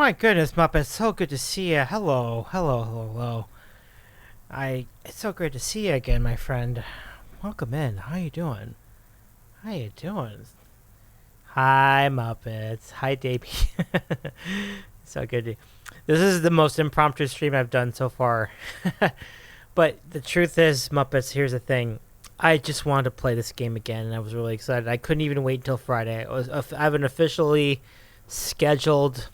My goodness, Muppet, so good to see you. Hello, hello, hello, hello. It's so great to see you again, my friend. Welcome in. How you doing? How you doing? Hi, Muppets. Hi, Davey. So good to. This is the most impromptu stream I've done so far. But the truth is, Muppets, here's the thing. I just wanted to play this game again, and I was really excited. I couldn't even wait until Friday. I have an officially scheduled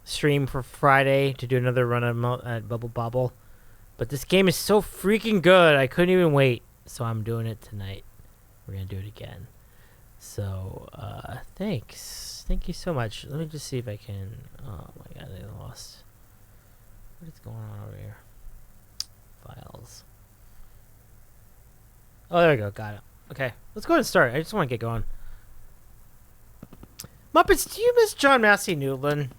stream for Friday to do another run at Bubble Bobble. But this game is so freaking good, I couldn't even wait. So I'm doing it tonight. We're going to do it again. So, thanks. Thank you so much. Let me just see if I can... Oh my god, I lost. What is going on over here? Files. Oh, there we go. Got it. Okay, let's go ahead and start. I just want to get going. Muppets, do you miss John Massey Newland?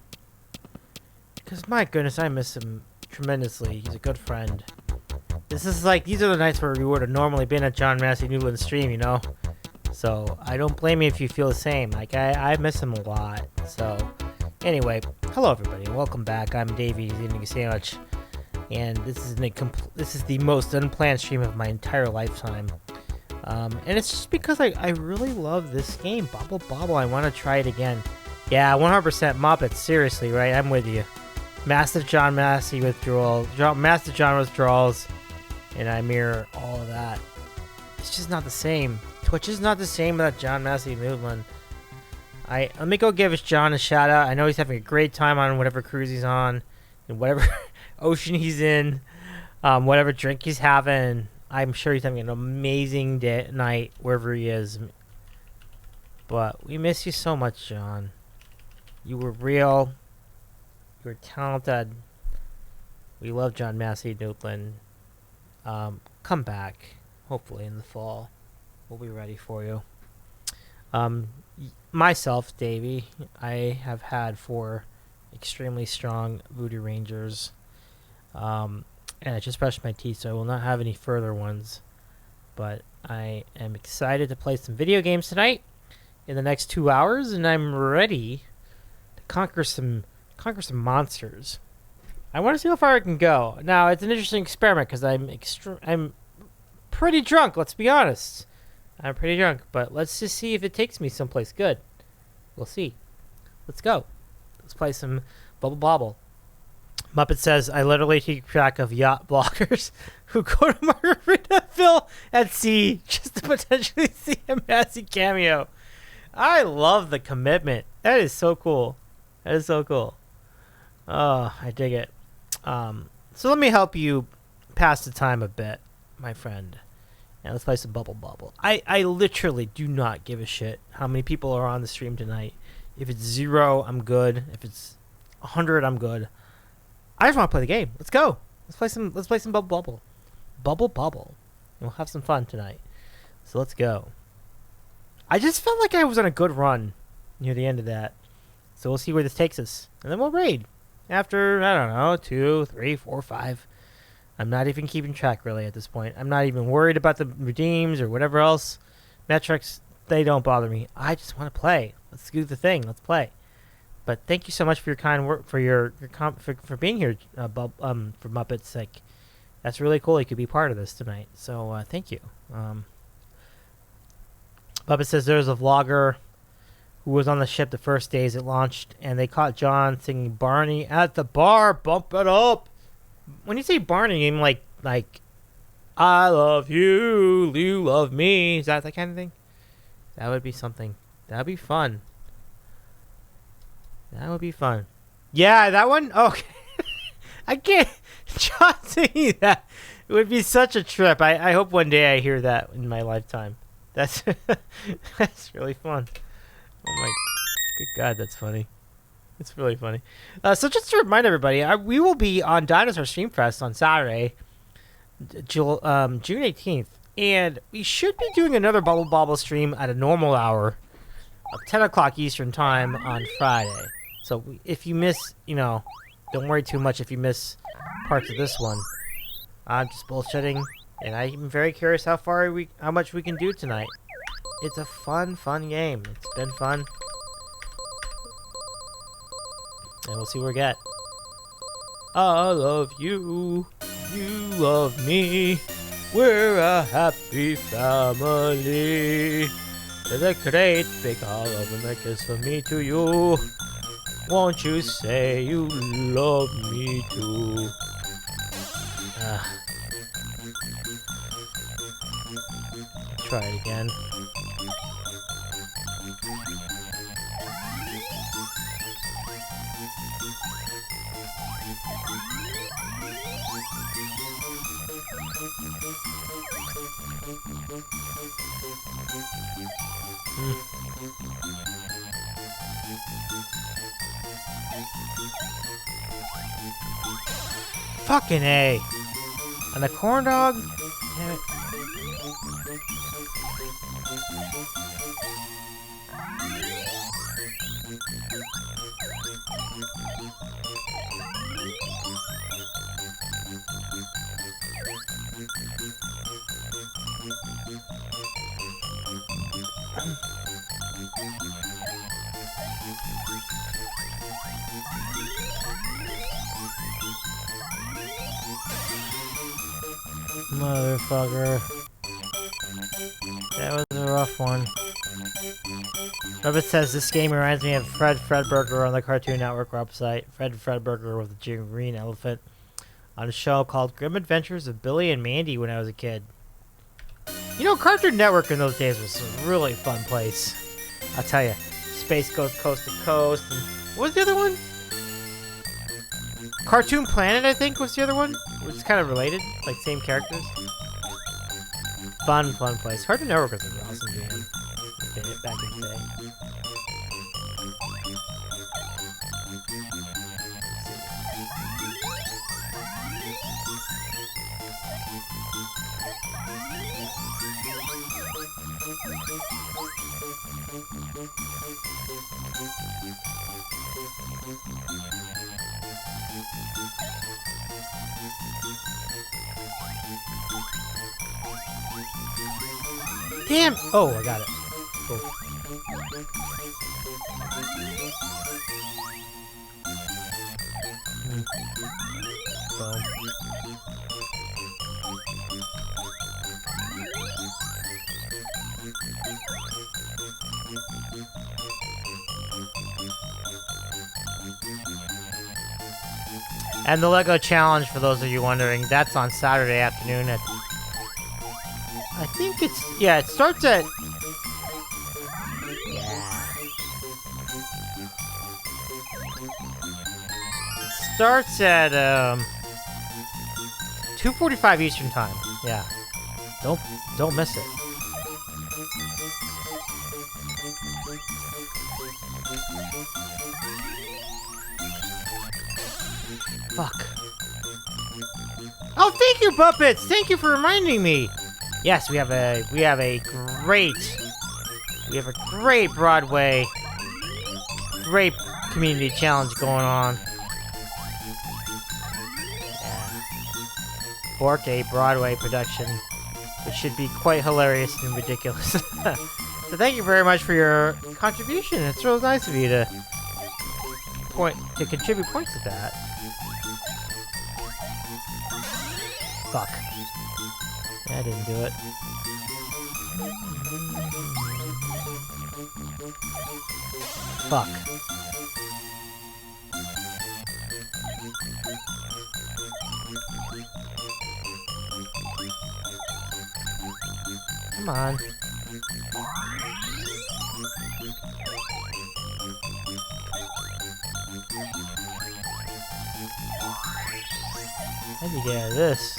Because my goodness, I miss him tremendously. He's a good friend. This is like, these are the nights where we would have normally been at John Massey Newland's stream, you know? So, I don't blame you if you feel the same. Like, I miss him a lot. So, anyway, hello everybody, and welcome back. I'm Davey, eating a sandwich. And this is the most unplanned stream of my entire lifetime. And it's just because I really love this game, Bubble Bobble. I want to try it again. Yeah, 100% Muppets, seriously, right? I'm with you. Massive John Massey withdrawals, Massive John withdrawals, and I mirror all of that. It's just not the same. Twitch is not the same without John Massey Newland. Let me go give John a shout out. I know he's having a great time on whatever cruise he's on, and whatever ocean he's in, whatever drink he's having. I'm sure he's having an amazing night wherever he is. But we miss you so much, John. You were real. You were talented. We love John Massey Newland. Come back, hopefully in the fall. We'll be ready for you. Myself, Davey, I have had 4 extremely strong Voodoo Rangers. And I just brushed my teeth, so I will not have any further ones. But I am excited to play some video games tonight in the next 2 hours, and I'm ready to conquer some monsters. I want to see how far I can go. Now, it's an interesting experiment because I'm pretty drunk, let's be honest. I'm pretty drunk, but let's just see if it takes me someplace good. We'll see. Let's go. Let's play some Bubble Bobble. Muppet says, I literally keep track of yacht bloggers who go to Margaritaville at sea just to potentially see a Massey cameo. I love the commitment. That is so cool. That is so cool. Oh, I dig it. So let me help you pass the time a bit, my friend. And let's play some Bubble Bobble. I literally do not give a shit how many people are on the stream tonight. If it's 0, I'm good. If it's 100, I'm good. I just want to play the game. Let's go. Let's play some Bubble Bobble. Bubble Bobble. We'll have some fun tonight. So let's go. I just felt like I was on a good run near the end of that. So we'll see where this takes us. And then we'll raid. After, I don't know, 2, 3, 4, 5. I'm not even keeping track really at this point. I'm not even worried about the redeems or whatever else. Metrics, they don't bother me. I just want to play. Let's do the thing. Let's play. But thank you so much for your kind work, for being here, for Muppets. Like, that's really cool. You could be part of this tonight. So thank you. Muppet says there's a vlogger who was on the ship the first days it launched, and they caught John singing Barney at the bar. Bump it up. When you say Barney, you mean like I love you, you love me. Is that kind of thing? That would be something. That would be fun. That would be fun. Yeah, that one? Okay. I can't. John singing that. It would be such a trip. I hope one day I hear that in my lifetime. That's really fun. Oh my good God, that's funny. It's really funny. So just to remind everybody, we will be on Dinosaur Streamfest on Saturday, June 18th. And we should be doing another Bubble Bobble stream at a normal hour of 10 o'clock Eastern Time on Friday. So if you miss, don't worry too much if you miss parts of this one. I'm just bullshitting, and I'm very curious how much we can do tonight. It's a fun game. It's been fun. And we'll see what we get. I love you. You love me. We're a happy family. There's a great big hug and a kiss from me to you. Won't you say you love me too? Try it again. Fucking A. And the corn dog? Damn it. Motherfucker. That was a rough one. Rabbit says this game reminds me of Fred Fredberger on the Cartoon Network website. Fred Fredberger with the green elephant on a show called Grim Adventures of Billy and Mandy when I was a kid. You know, Cartoon Network in those days was a really fun place. I'll tell you. Space goes coast to coast. And what was the other one? Cartoon Planet, I think, was the other one. Which is kind of related. Like, same characters. Fun place. Cartoon Network was an awesome game. Back in the day. Damn! Oh, I got it. Cool. Boom. And the Lego Challenge, for those of you wondering, that's on Saturday afternoon at... I think it's... Yeah, it starts at... Yeah. It starts at, 2:45 Eastern Time. Yeah. Don't miss it. Fuck. Oh, thank you, Puppets! Thank you for reminding me! Yes, we have a great Broadway, great community challenge going on. Yeah. Bork, a Broadway production, which should be quite hilarious and ridiculous. So thank you very much for your contribution. It's real nice of you to contribute points to that. Fuck. I didn't do it. Fuck. Come on. How'd you get out of this?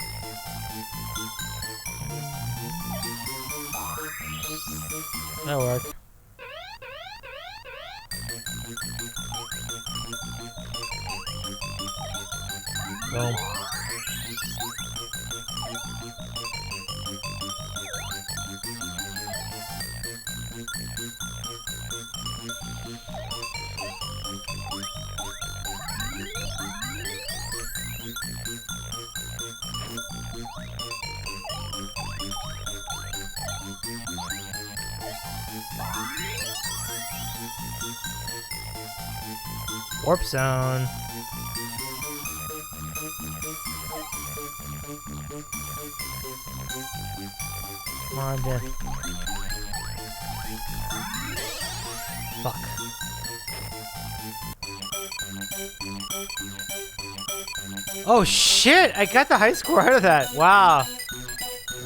That'll work. Boom. Warp zone. Come on, Jeff. Fuck. Oh shit! I got the high score out of that. Wow.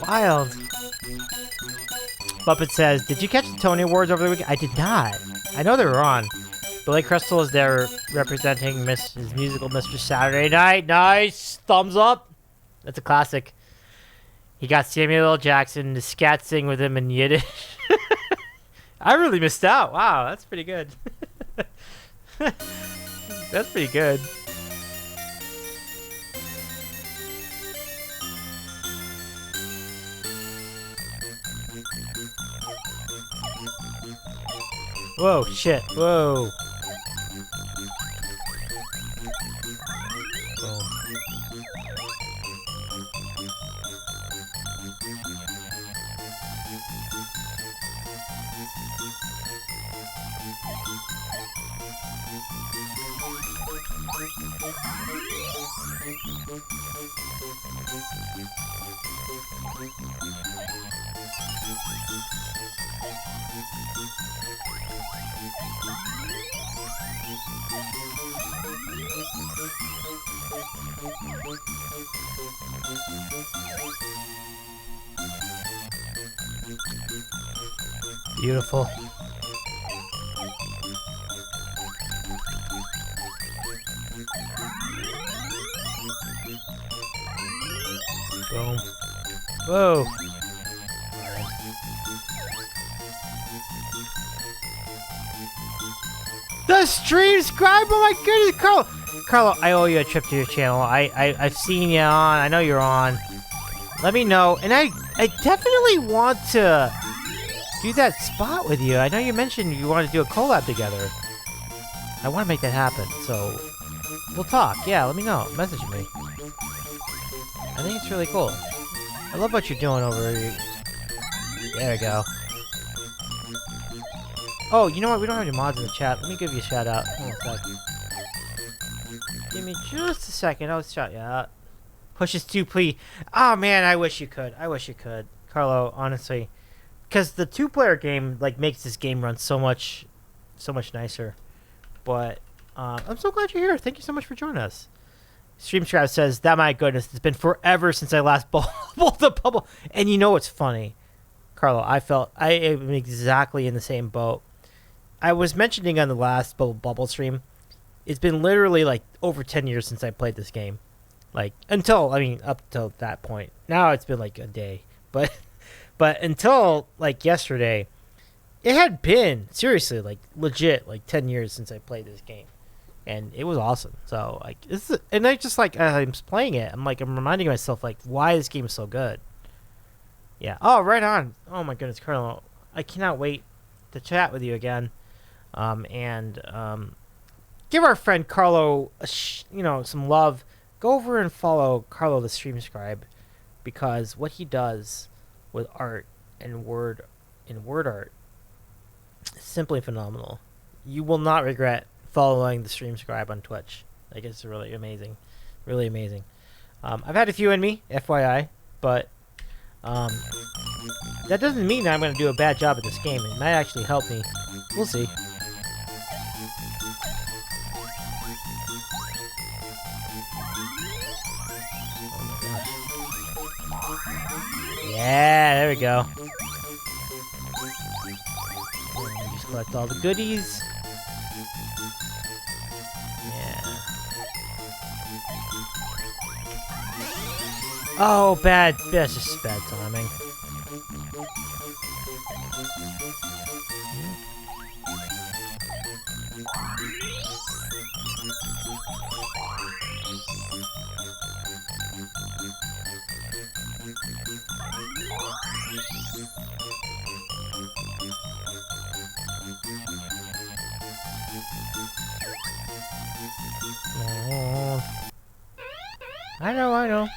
Wild. Muppet says, did you catch the Tony Awards over the weekend? I did not. I know they were on. Billy Crystal is there representing his musical Mr. Saturday Night. Nice! Thumbs up! That's a classic. He got Samuel L. Jackson to scat sing with him in Yiddish. I really missed out. Wow, that's pretty good. That's pretty good. Whoa, shit. Whoa. Beautiful. Boom. Whoa. The stream scribe! Oh my goodness, Carlo! Carlo, I owe you a trip to your channel. I've seen you on. I know you're on. Let me know. And I definitely want to do that spot with you. I know you mentioned you want to do a collab together. I want to make that happen, so we'll talk. Yeah, let me know. Message me. I think it's really cool. I love what you're doing over here. There we go. Oh, you know what? We don't have any mods in the chat. Let me give you a shout out. Hold on a sec. Give me just a second. I'll shout you out. Pushes 2, please. Oh man, I wish you could. I wish you could, Carlo. Honestly, because the 2-player game like makes this game run so much nicer. But I'm so glad you're here. Thank you so much for joining us. Streamstrap says, that my goodness, it's been forever since I last bubbled the bubble. And you know what's funny, Carlo? I am exactly in the same boat. I was mentioning on the last Bubble Bobble stream, it's been literally like over 10 years since I played this game. Like up till that point. Now it's been like a day. But until like yesterday, it had been seriously like legit like 10 years since I played this game. And it was awesome. So like and I just like I'm playing it. I'm reminding myself like why this game is so good. Yeah. Oh, right on. Oh my goodness, Carlo. I cannot wait to chat with you again. Give our friend Carlo some love. Go over and follow Carlo the Stream Scribe, because what he does with art and word art is simply phenomenal. You will not regret following the Stream Scribe on Twitch. Like, it's really amazing. Really amazing. I've had a few in me, FYI, but that doesn't mean I'm going to do a bad job at this game. It might actually help me. We'll see. Yeah, there we go. Just collect all the goodies. Yeah. Oh, bad. That's just bad timing. Oh. I know.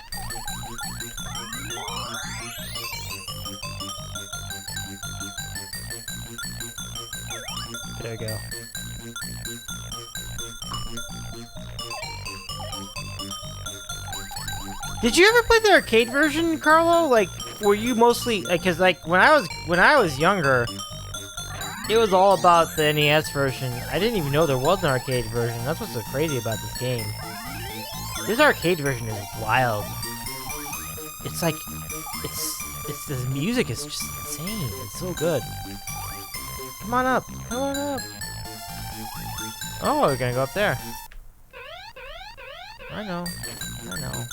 There you go. Did you ever play the arcade version, Carlo? Like, were you mostly like, cause like when I was younger, it was all about the NES version. I didn't even know there was an arcade version. That's what's so crazy about this game. This arcade version is wild. It's like, it's the music is just insane. It's so good. Come on up. Come on up. Oh, we're gonna go up there. I know. I know.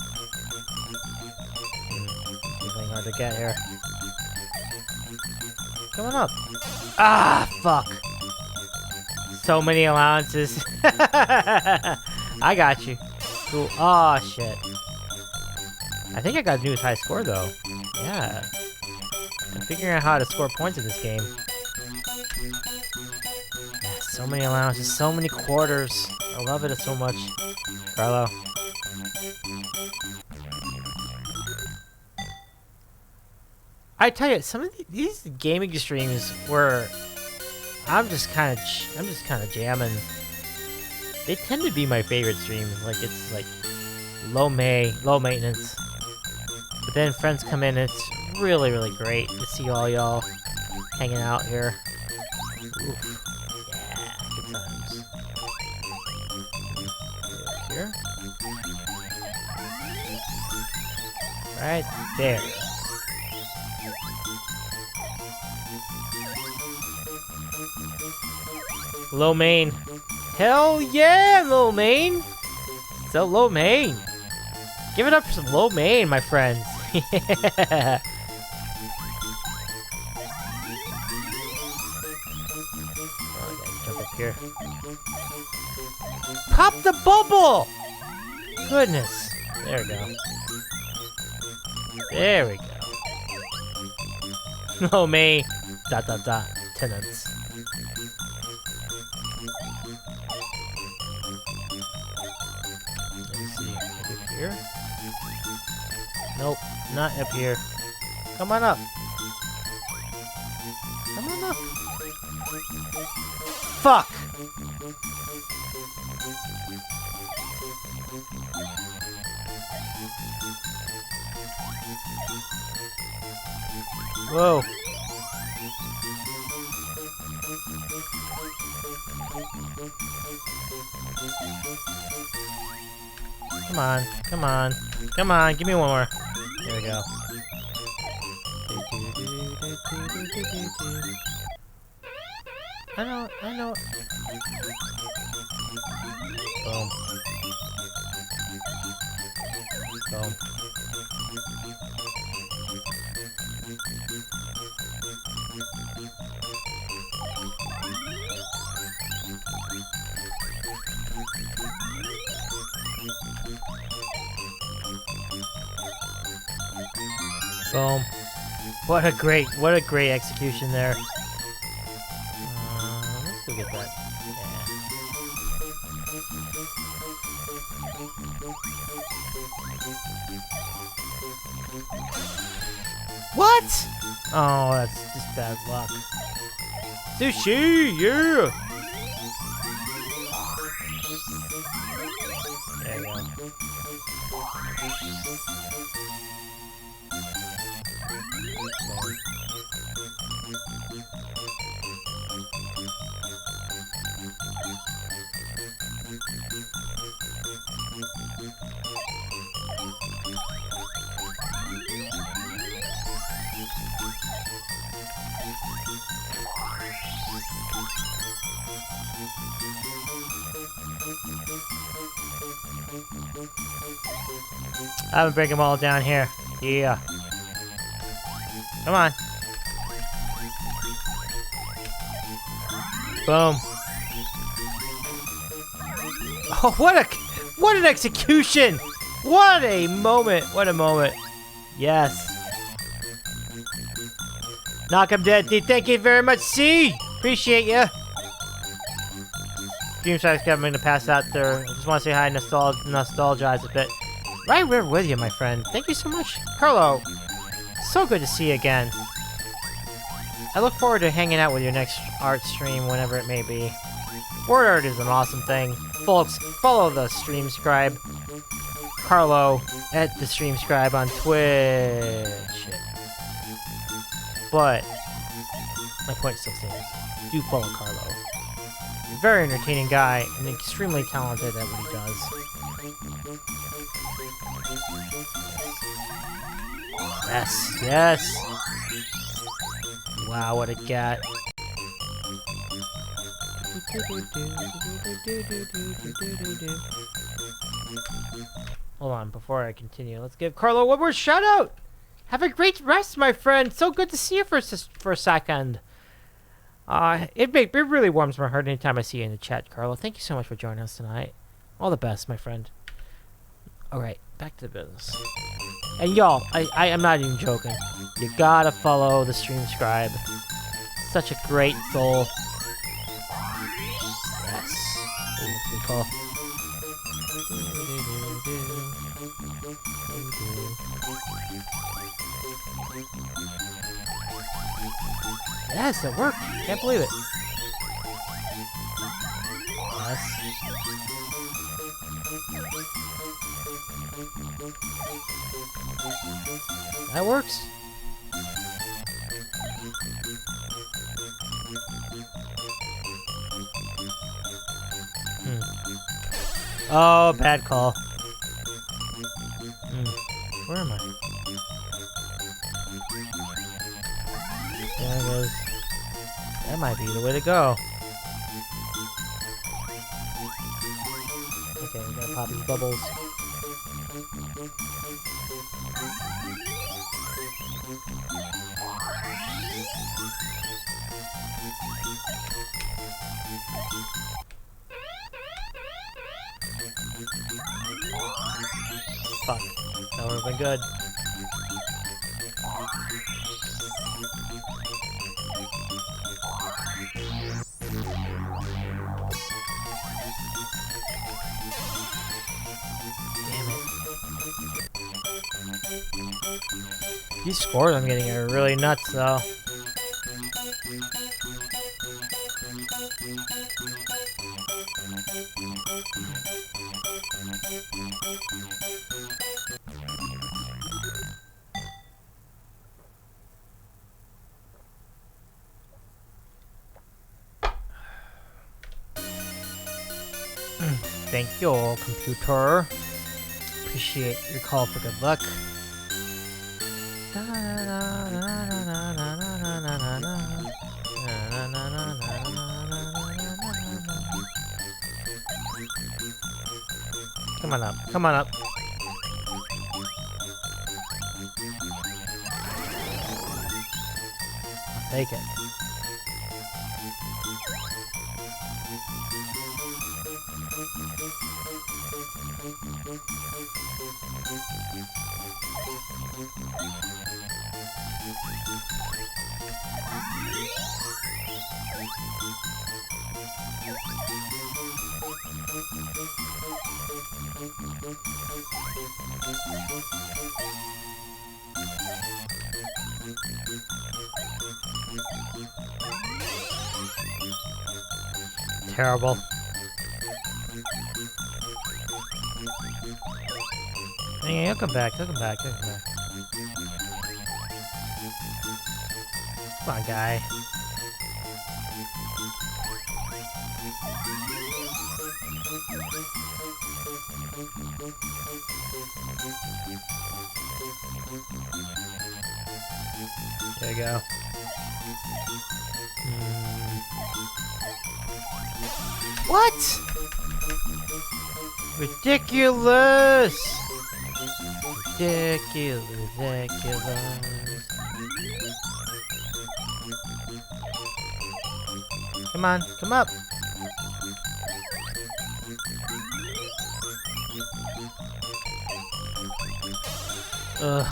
Something hard to get here. Come on up. Ah, fuck. So many allowances. I got you. Cool. Oh, shit. I think I got a new high score, though. Yeah. I'm figuring out how to score points in this game. Yeah, so many allowances, so many quarters. I love it so much. Carlo. I tell you, some of these gaming streams where I'm just kind of jamming. They tend to be my favorite streams. Like it's like low maintenance. But then friends come in, and it's really, really great to see all y'all hanging out here. Oof. Yeah, good times. Here. Right there. Low main. Hell yeah, low main. So low main. Give it up for some low main, my friends. Yeah. Oh, I gotta jump up here. Pop the bubble! Goodness. There we go. There we go. Low main. ... Tenants. Let me see. Up here? Nope, not up here. Come on up. Come on up. Fuck! Whoa. Come on, come on, come on, give me one more. There we go. I know. Boom. Boom. Boom. What a great execution there. Let's go get that. Yeah. What? Oh, that's just bad luck. Sushi, yeah! There you go. I'm gonna bring them all down here. Yeah. Come on. Boom. Oh, what an execution! What a moment! What a moment! Yes. Knock him dead, D. Thank you very much, C. Appreciate ya. Streamfest, I'm gonna pass out there. I just want to say hi, nostalgize a bit. Right, we're with you, my friend. Thank you so much, Carlo. So good to see you again. I look forward to hanging out with your next art stream, whenever it may be. Word art is an awesome thing. Folks, follow the Streamscribe. Carlo at the Streamscribe on Twitch. But my point still stands. Do follow Carlo. He's a very entertaining guy and extremely talented at what he does. Yes, yes. Wow, what a gat. Hold on, before I continue, let's give Carlo one more shout out. Have a great rest, my friend. So good to see you for a second. It really warms my heart anytime I see you in the chat, Carlo. Thank you so much for joining us tonight. All the best, my friend. All right, back to the business. And y'all, I'm not even joking. You gotta follow the Streamscribe. Such a great soul. Yes. Ooh, what's it called? Yes, it worked. Can't believe it. Yes. That works. Oh, bad call. Where am I? There it is. That might be the way to go. Okay, we gotta pop these bubbles. Fuck. That would have been good. Damn it. These scores I'm getting are really nuts, though. Thank you, computer. Appreciate your call for good luck. Come on up. Come on up. I'll take it. Terrible. Yeah, he'll come back, he'll come back, he'll come back. Come on, guy. There you go. What? Ridiculous! Ridiculous. Come on, come up. Ugh.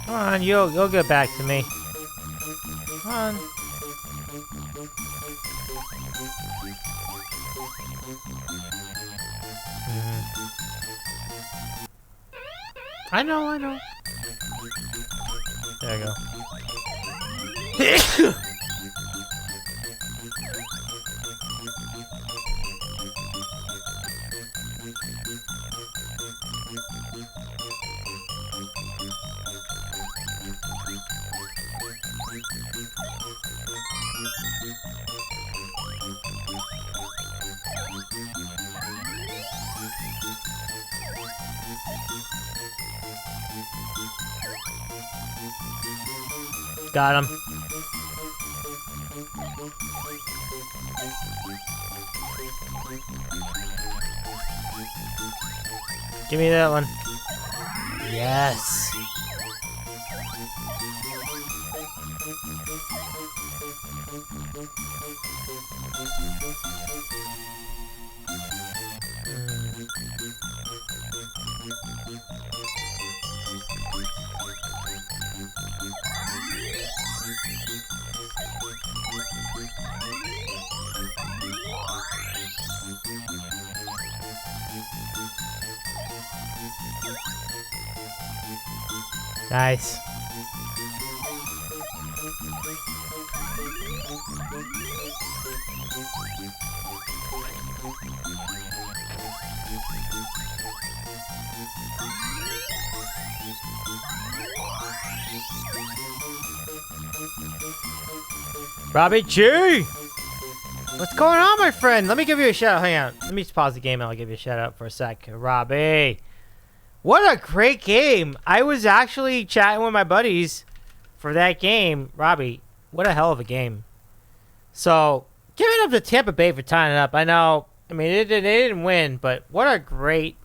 Come on, you'll get back to me. Come on. I know. There you go. Got him. Give me that one. Yes. Nice. Robbie G! What's going on, my friend? Let me give you a shout out. Hang on. Let me just pause the game and I'll give you a shout out for a sec. Robbie. What a great game. I was actually chatting with my buddies for that game. Robbie, what a hell of a game. So, give it up to Tampa Bay for tying it up. I know, I mean, they didn't win, but what great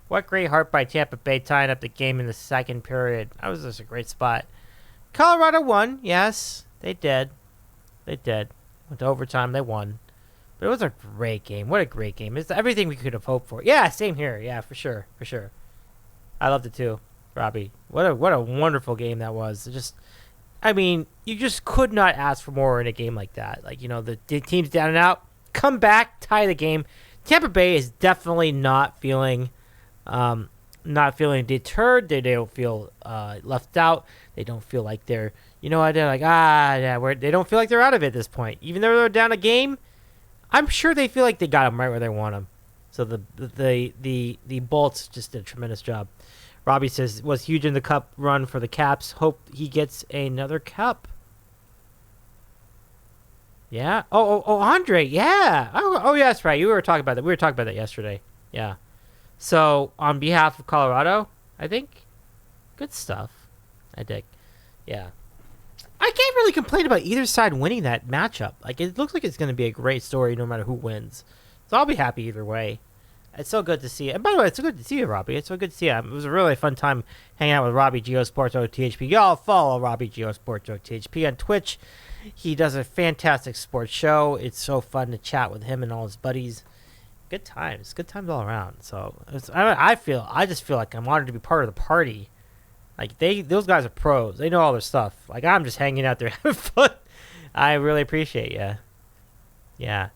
heart by Tampa Bay tying up the game in the second period. That was just a great spot. Colorado won. Yes, they did. They did. Went to overtime. They won. But it was a great game. What a great game. It's everything we could have hoped for. Yeah, same here. Yeah, for sure. For sure. I loved it too, Robbie. What a wonderful game that was. Just, I mean, you just could not ask for more in a game like that. Like, you know, the team's down and out, come back, tie the game. Tampa Bay is definitely not feeling deterred. They don't feel left out. They don't feel like they're, you know, they're like, they don't feel like they're out of it at this point. Even though they're down a game, I'm sure they feel like they got them right where they want them. So the Bolts just did a tremendous job. Robbie says, was huge in the cup run for the Caps. Hope he gets another cup. Yeah. Oh, Andre. Yeah. Oh, yeah, that's right. We were talking about that. We were talking about that yesterday. Yeah. So, on behalf of Colorado, I think, good stuff. I dig. Yeah. I can't really complain about either side winning that matchup. Like, it looks like it's going to be a great story no matter who wins. So, I'll be happy either way. It's so good to see you. And by the way, it's so good to see you, Robbie. It's so good to see you. It was a really fun time hanging out with Robbie Geosports OTHP. Y'all follow Robbie Geosports OTHP on Twitch. He does a fantastic sports show. It's so fun to chat with him and all his buddies. Good times. Good times all around. So I just feel like I'm honored to be part of the party. Like those guys are pros. They know all their stuff. Like I'm just hanging out there having fun. I really appreciate you. Yeah.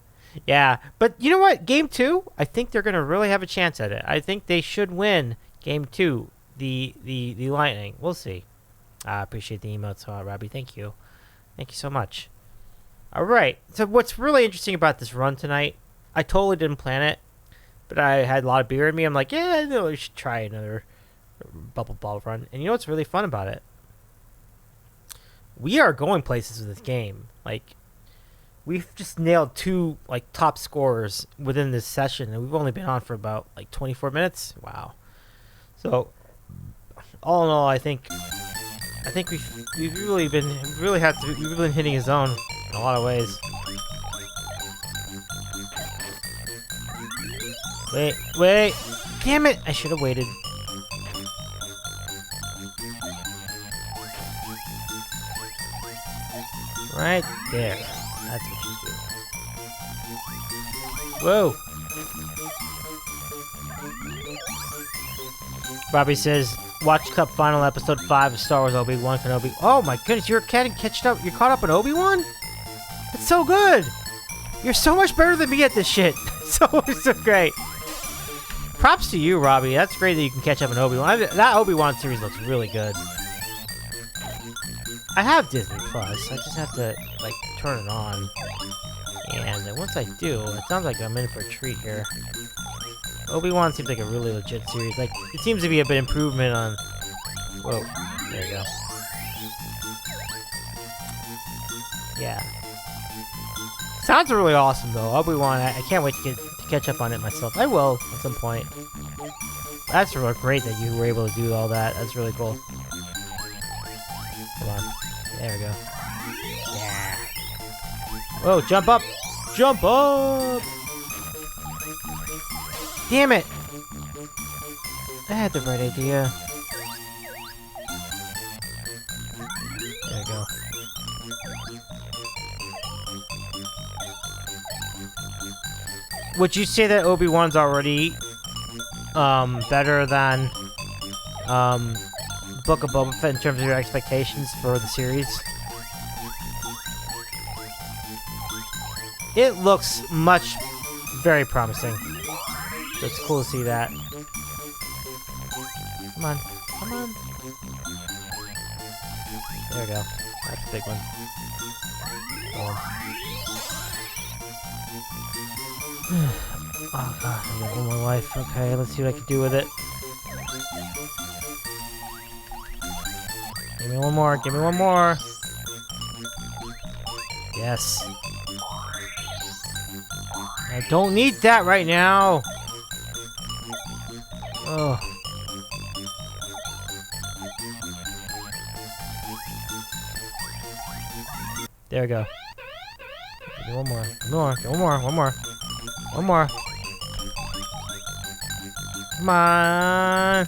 Yeah, but you know what? Game 2, I think they're going to really have a chance at it. I think they should win Game 2, the Lightning. We'll see. I appreciate the emotes, Robbie. Thank you. Thank you so much. All right. So what's really interesting about this run tonight, I totally didn't plan it, but I had a lot of beer in me. I'm like, yeah, no, we should try another Bubble Bobble run. And you know what's really fun about it? We are going places with this game. Like, we've just nailed 2 like top scorers within this session, and we've only been on for about like 24 minutes. Wow. So all in all, I think we've really been hitting his zone in a lot of ways. Wait. Damn it. I should have waited. Right there. That's what you do. Whoa. Robbie says, Watched up final episode 5 of Star Wars Obi-Wan Kenobi. Oh my goodness, you're catching up. You're caught up in Obi-Wan? It's so good. You're so much better than me at this shit. so great. Props to you, Robbie. That's great that you can catch up in Obi-Wan. That Obi-Wan series looks really good. I have Disney Plus. I just have to like turn it on. And once I do, it sounds like I'm in for a treat here. Obi-Wan seems like a really legit series. Like, it seems to be a bit improvement on... Whoa. There you go. Yeah. Sounds really awesome, though. Obi-Wan, I can't wait to catch up on it myself. I will, at some point. That's really great that you were able to do all that. That's really cool. Come on. There we go. Yeah. Whoa, jump up! Jump up! Damn it! I had the right idea. There we go. Would you say that Obi-Wan's already better than Book of Boba Fett in terms of your expectations for the series? It looks very promising. It's cool to see that. Come on. Come on. There we go. That's a big one. Oh god, I got one more life. Okay, let's see what I can do with it. Give me one more. Give me one more. Yes. I don't need that right now. Oh. There we go. Give me one more. One more. One more. One more. Come on.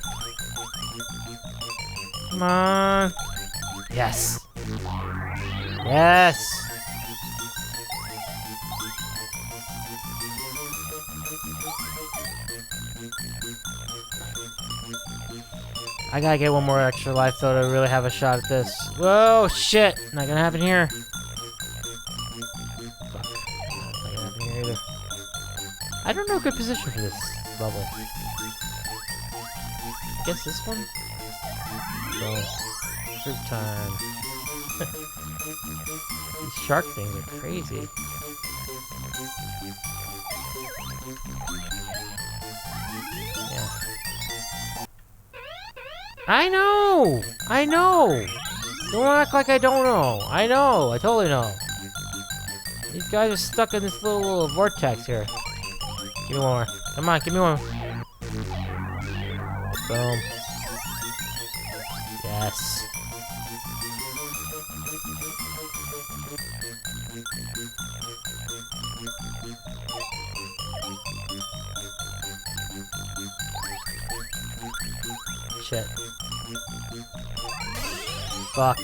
Come on. Yes. Yes. I gotta get one more extra life though to really have a shot at this. Whoa, shit! Not gonna happen here. Fuck. Not gonna happen here either. I don't know a good position for this bubble. I guess this one? So, fruit time. These shark things are crazy. Yeah. I know! I know! Don't act like I don't know. I know. I totally know. These guys are stuck in this little vortex here. Give me one more. Come on, give me one. Boom. Yes. Shit. Fuck.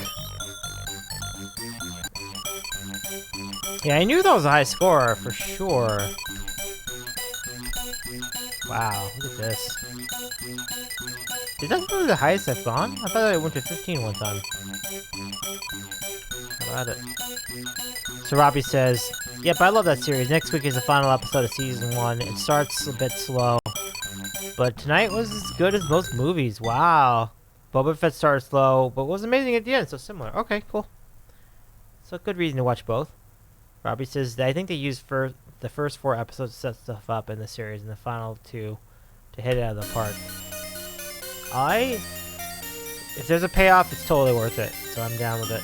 Yeah, I knew that was a high score for sure. Wow, look at this. Is that really the highest I've gone? I thought I went to 15 one time. How about it? So Robbie says, yep, I love that series. Next week is the final episode of Season 1. It starts a bit slow, but tonight was as good as most movies. Wow. Boba Fett started slow, but was amazing at the end, so similar. Okay, cool. So good reason to watch both. Robbie says, I think they used the first 4 episodes to set stuff up in the series, and the final 2 to hit it out of the park. If there's a payoff, it's totally worth it, so I'm down with it.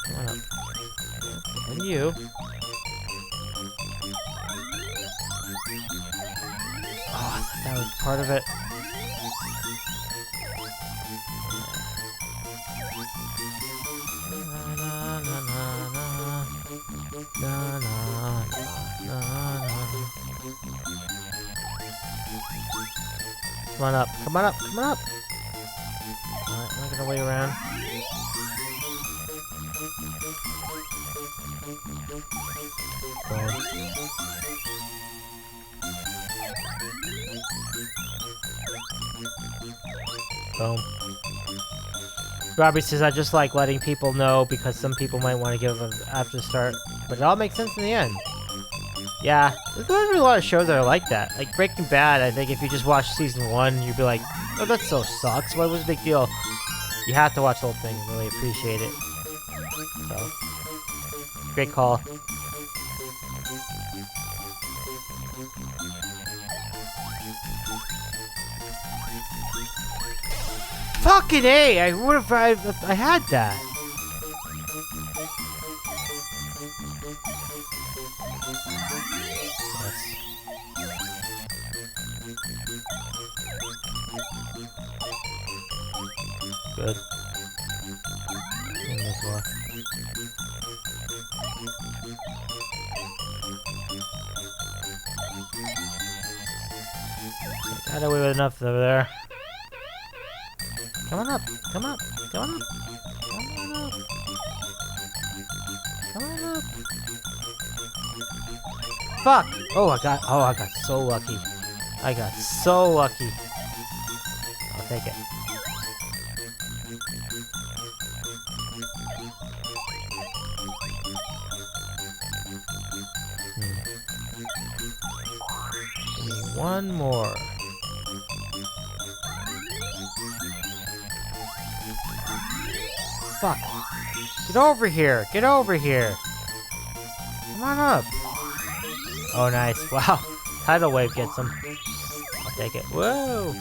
Come on up. And you. Oh, I thought that was part of it. Come on up, come on up, come on up! Alright, I'm not gonna wait around. Boom. Robbie says, I just like letting people know because some people might want to give them after the start, but it all makes sense in the end. Yeah, there's a lot of shows that are like that. Like Breaking Bad, I think if you just watch season 1, you'd be like, oh, that so sucks. What was the big deal? You have to watch the whole thing and really appreciate it. So, great call. Fucking A! I would have. I had that. Yes. Good. As well. Got away with enough over there. Come on up, come up, come on up, come on up, come on up. Fuck! Oh, I got so lucky. I got so lucky. I'll take it. Give me one more. Fuck. Get over here. Get over here. Come on up. Oh, nice. Wow. Tidal wave gets him. I'll take it. Whoa.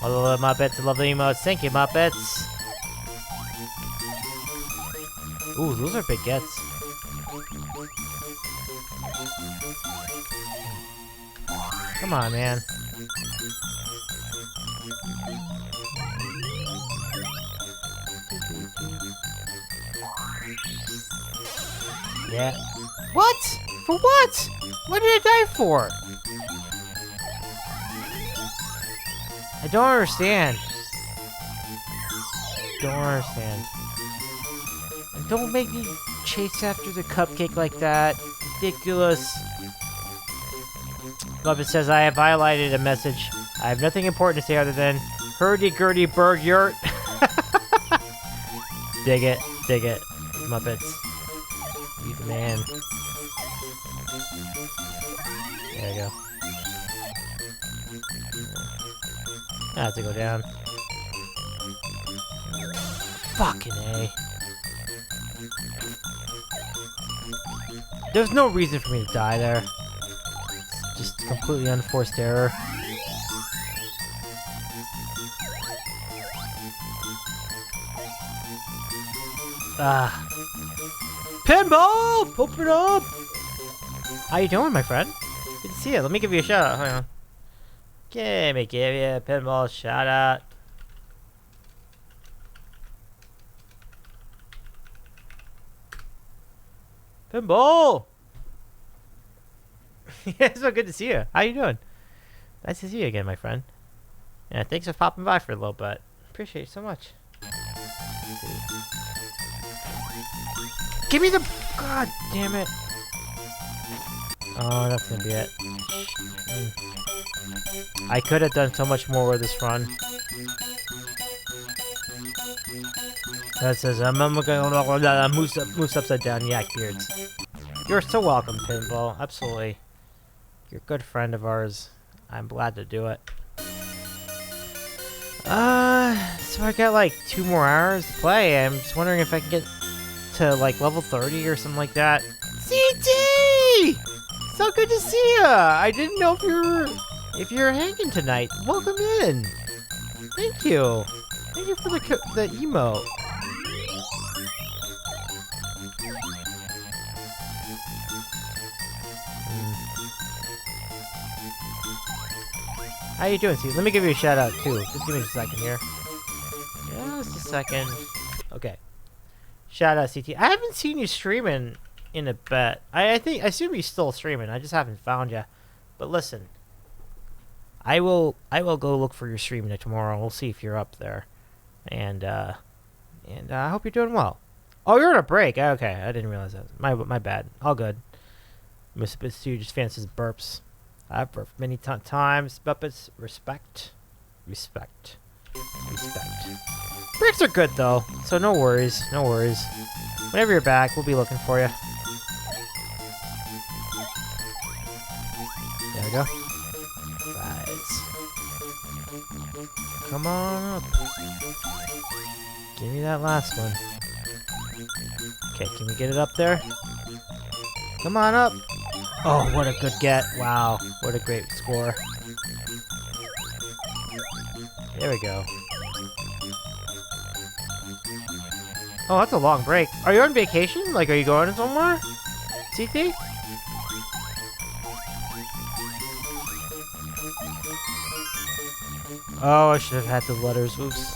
Oh, the Muppets. I love the emotes. Thank you, Muppets. Ooh, those are big gets. Come on, man. Yeah. What? For what? What did I die for? I don't understand. Don't understand. And don't make me chase after the cupcake like that. Ridiculous. Love it says, I have highlighted a message. I have nothing important to say other than hurdy-gurdy bird yurt. Dig it. Dig it. Muppets. You the man. There you go. I have to go down. Fucking A. There's no reason for me to die there. It's just completely unforced error. Ah. Pinball! Open up! How you doing, my friend? Good to see you. Let me give you a shout out. Hang on. Let me give you a pinball shout out. Pinball! Yeah, it's so good to see you. How you doing? Nice to see you again, my friend. Yeah, thanks for popping by for a little bit. Appreciate it so much. Let's see. Give me the... God damn it. Oh, that's gonna be it. I could have done so much more with this run. That says, moose upside down, yak beards. You're so welcome, Pinball. Absolutely. You're a good friend of ours. I'm glad to do it. So I got like 2 more hours to play. I'm just wondering if I can get to like level 30 or something like that. CT! So good to see ya! I didn't know if you're hanging tonight. Welcome in. Thank you. Thank you for the emote. How you doing, Steve? Let me give you a shout out too. Just give me a second here. Just a second. Okay. Shout out, CT. I haven't seen you streaming in a bit. I assume you're still streaming. I just haven't found you. But listen, I will go look for your stream tomorrow. We'll see if you're up there, and I hope you're doing well. Oh, you're on a break. Okay, I didn't realize that. My bad. All good. Mr. Stu just fancies burps. I've burped many times. Muppets, respect. Breaks are good though, so no worries. Whenever you're back, we'll be looking for you. There we go. Guys. Come on up. Give me that last one. Okay, can we get it up there? Come on up. Oh, what a good get. Wow, what a great score. There we go. Oh, that's a long break. Are you on vacation? Like, are you going somewhere? CT? Oh, I should have had the letters. Oops.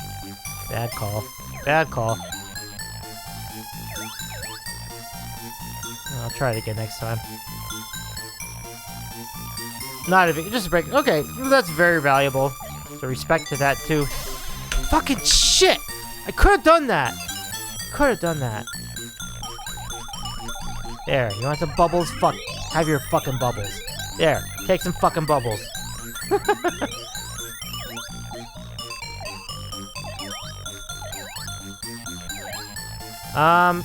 Bad call. I'll try it again next time. Not a just a break. Okay, that's very valuable. So respect to that too. Fucking shit! I could have done that. There, you want some bubbles? Fuck. Have your fucking bubbles. There, take some fucking bubbles.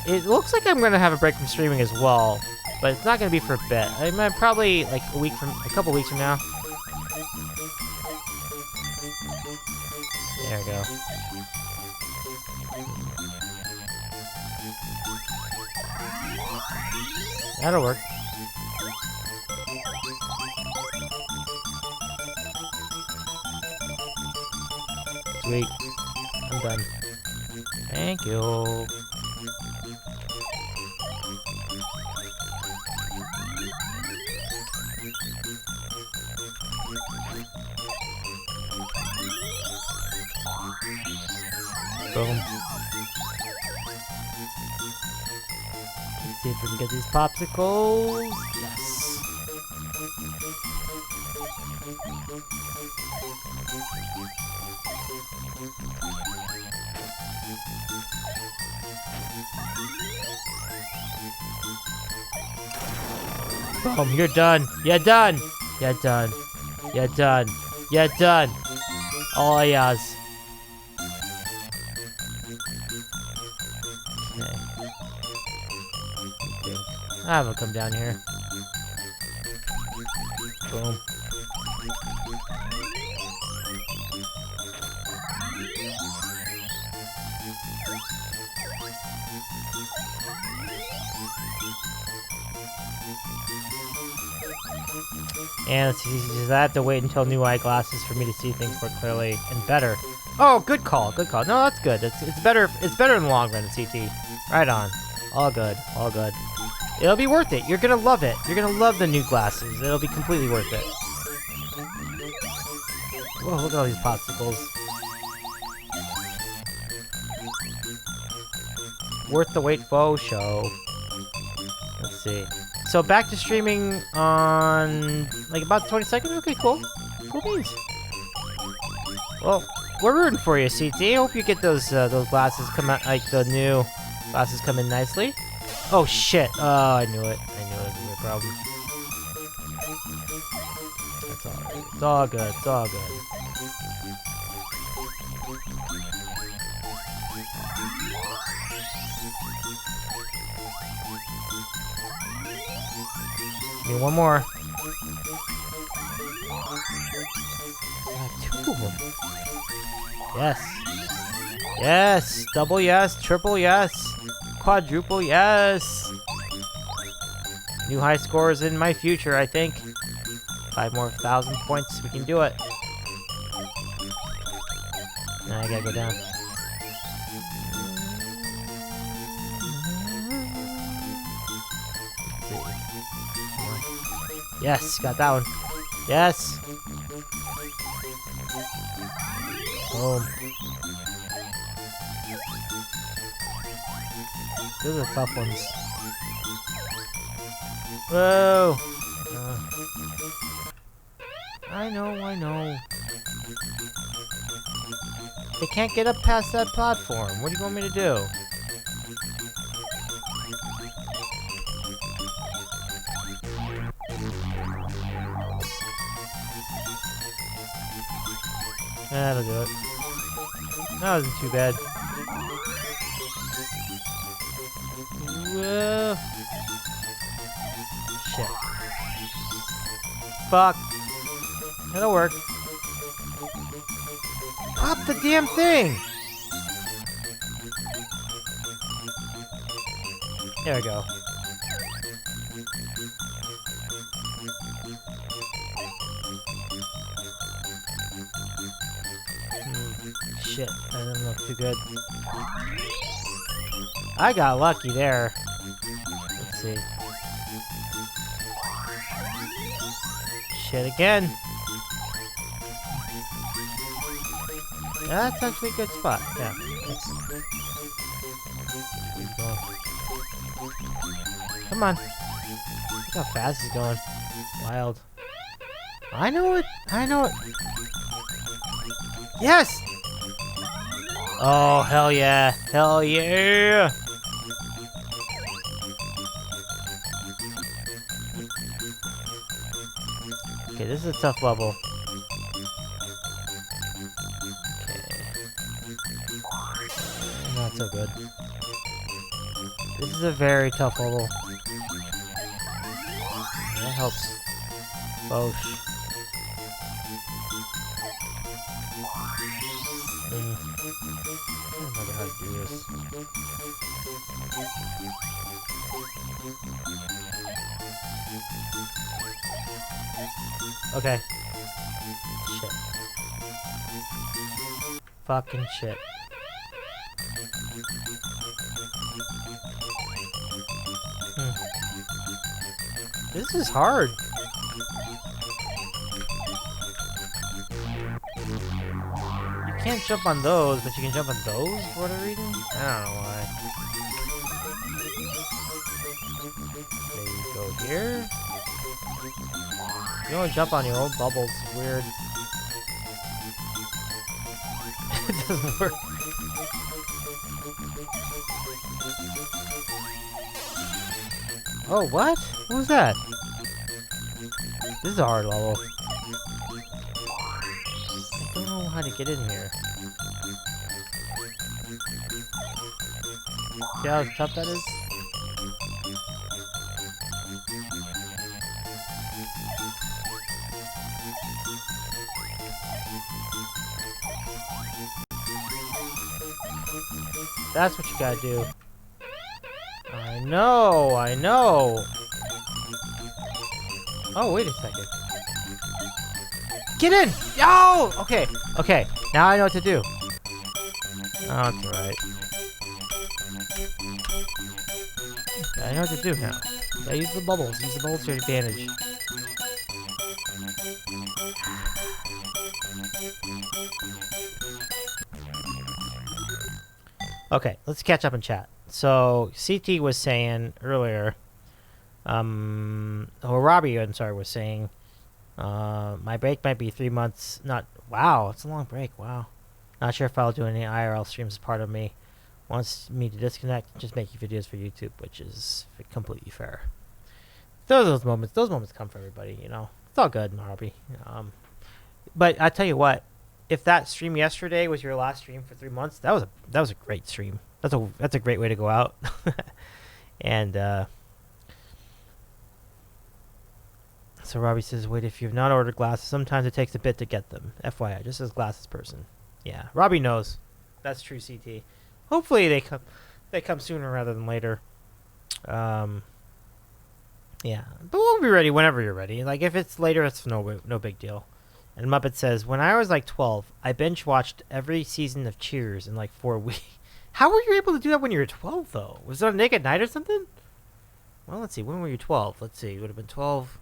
It looks like I'm gonna have a break from streaming as well, but it's not gonna be for a bit. I might probably like a couple weeks from now. There we go. That'll work. Sweet. I'm done. Thank you. Boom. Let's see if we can get these popsicles. Yes. Boom, you're done. You're done. All ayahs. I'm gonna come down here. Boom. And let's see, does I have to wait until new eyeglasses for me to see things more clearly and better? Oh, good call. No, that's good. It's better. It's better in the long run than CT. Right on. All good. It'll be worth it. You're gonna love it. You're gonna love the new glasses. It'll be completely worth it. Whoa, look at all these popsicles. Worth the wait faux show. Let's see. So back to streaming on like about 22nd. Okay, cool. Cool beans. Well, we're rooting for you, CT. Hope you get those glasses come out, like the new glasses come in nicely. Oh shit! Oh, I knew it. It was gonna be a problem. That's alright. It's all good. Give me one more. Two of them. Yes. Double yes. Triple yes. Quadruple yes. New high scores in my future, I think. 5 more 1,000 points. We can do it. Now I gotta go down. Yes, got that one. Yes. Boom. Those are tough ones. Whoa. I know. They can't get up past that platform. What do you want me to do? That'll do it. That wasn't too bad. Whoa. Shit. Fuck. That'll work. Pop the damn thing! There we go. Shit, that didn't look too good. I got lucky there. Let's see. Shit again. That's actually a good spot. Yeah. Come on. Look how fast he's going. Wild. I know it. Yes! Oh, hell yeah. Hell yeah! Okay, this is a tough level. Not so good. This is a very tough level. That helps. Bosh. I don't know how to do this. Okay. Shit. Fucking shit. This is hard. You can't jump on those, but you can jump on those for whatever reason? I don't know why. There you go here. You don't jump on your own bubbles. Weird. It doesn't work. Oh, what? What was that? This is a hard level. I don't know how to get in here. See how tough that is? That's what you gotta do. I know. Oh, wait a second. Get in! Oh! Okay. Now I know what to do. Oh, that's alright. I know what to do now. I use the bubbles. Use the bubbles to your advantage. Okay, let's catch up in chat. So, CT was saying earlier, Robbie, I'm sorry, was saying, my break might be 3 months, wow, it's a long break, wow. Not sure if I'll do any IRL streams as part of me. Wants me to disconnect and just making videos for YouTube, which is completely fair. Those moments come for everybody, you know. It's all good, Robbie. But I tell you what, if that stream yesterday was your last stream for 3 months, that was a great stream. That's a great way to go out. And so Robbie says, wait, if you've not ordered glasses, sometimes it takes a bit to get them. FYI, just as glasses person. Yeah, Robbie knows. That's true, CT. Hopefully they come sooner rather than later. Yeah, but we'll be ready whenever you're ready. Like, if it's later, it's no big deal. And Muppet says, when I was like 12, I binge watched every season of Cheers in like 4 weeks. How were you able to do that when you were 12, though? Was it on Nick at Night or something? Well, let's see. When were you 12? Let's see. You would have been 12.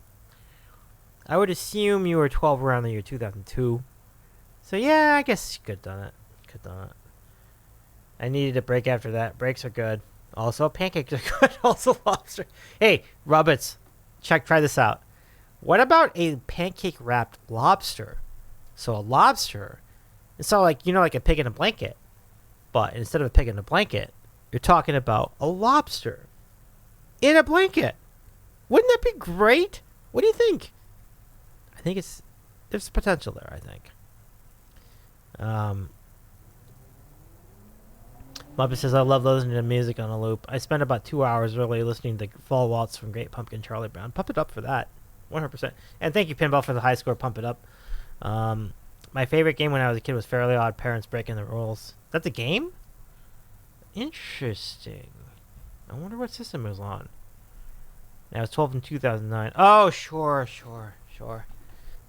I would assume you were 12 around the year 2002. So, yeah, I guess you could have done it. I needed a break after that. Breaks are good. Also, pancakes are good. Also, lobster. Hey, Roberts, try this out. What about a pancake wrapped lobster? So a lobster, it's not like, like a pig in a blanket. But instead of a pig in a blanket, you're talking about a lobster in a blanket. Wouldn't that be great? What do you think? I think there's potential there, I think. Muppet says, I love listening to music on a loop. I spent about 2 hours really listening to Fall Waltz from Great Pumpkin Charlie Brown. Pump it up for that. 100%. And thank you, Pinball, for the high score. Pump it up. My favorite game when I was a kid was Fairly Odd Parents Breaking the Rules. That's a game? Interesting. I wonder what system it was on. I was 12 in 2009. Oh, sure.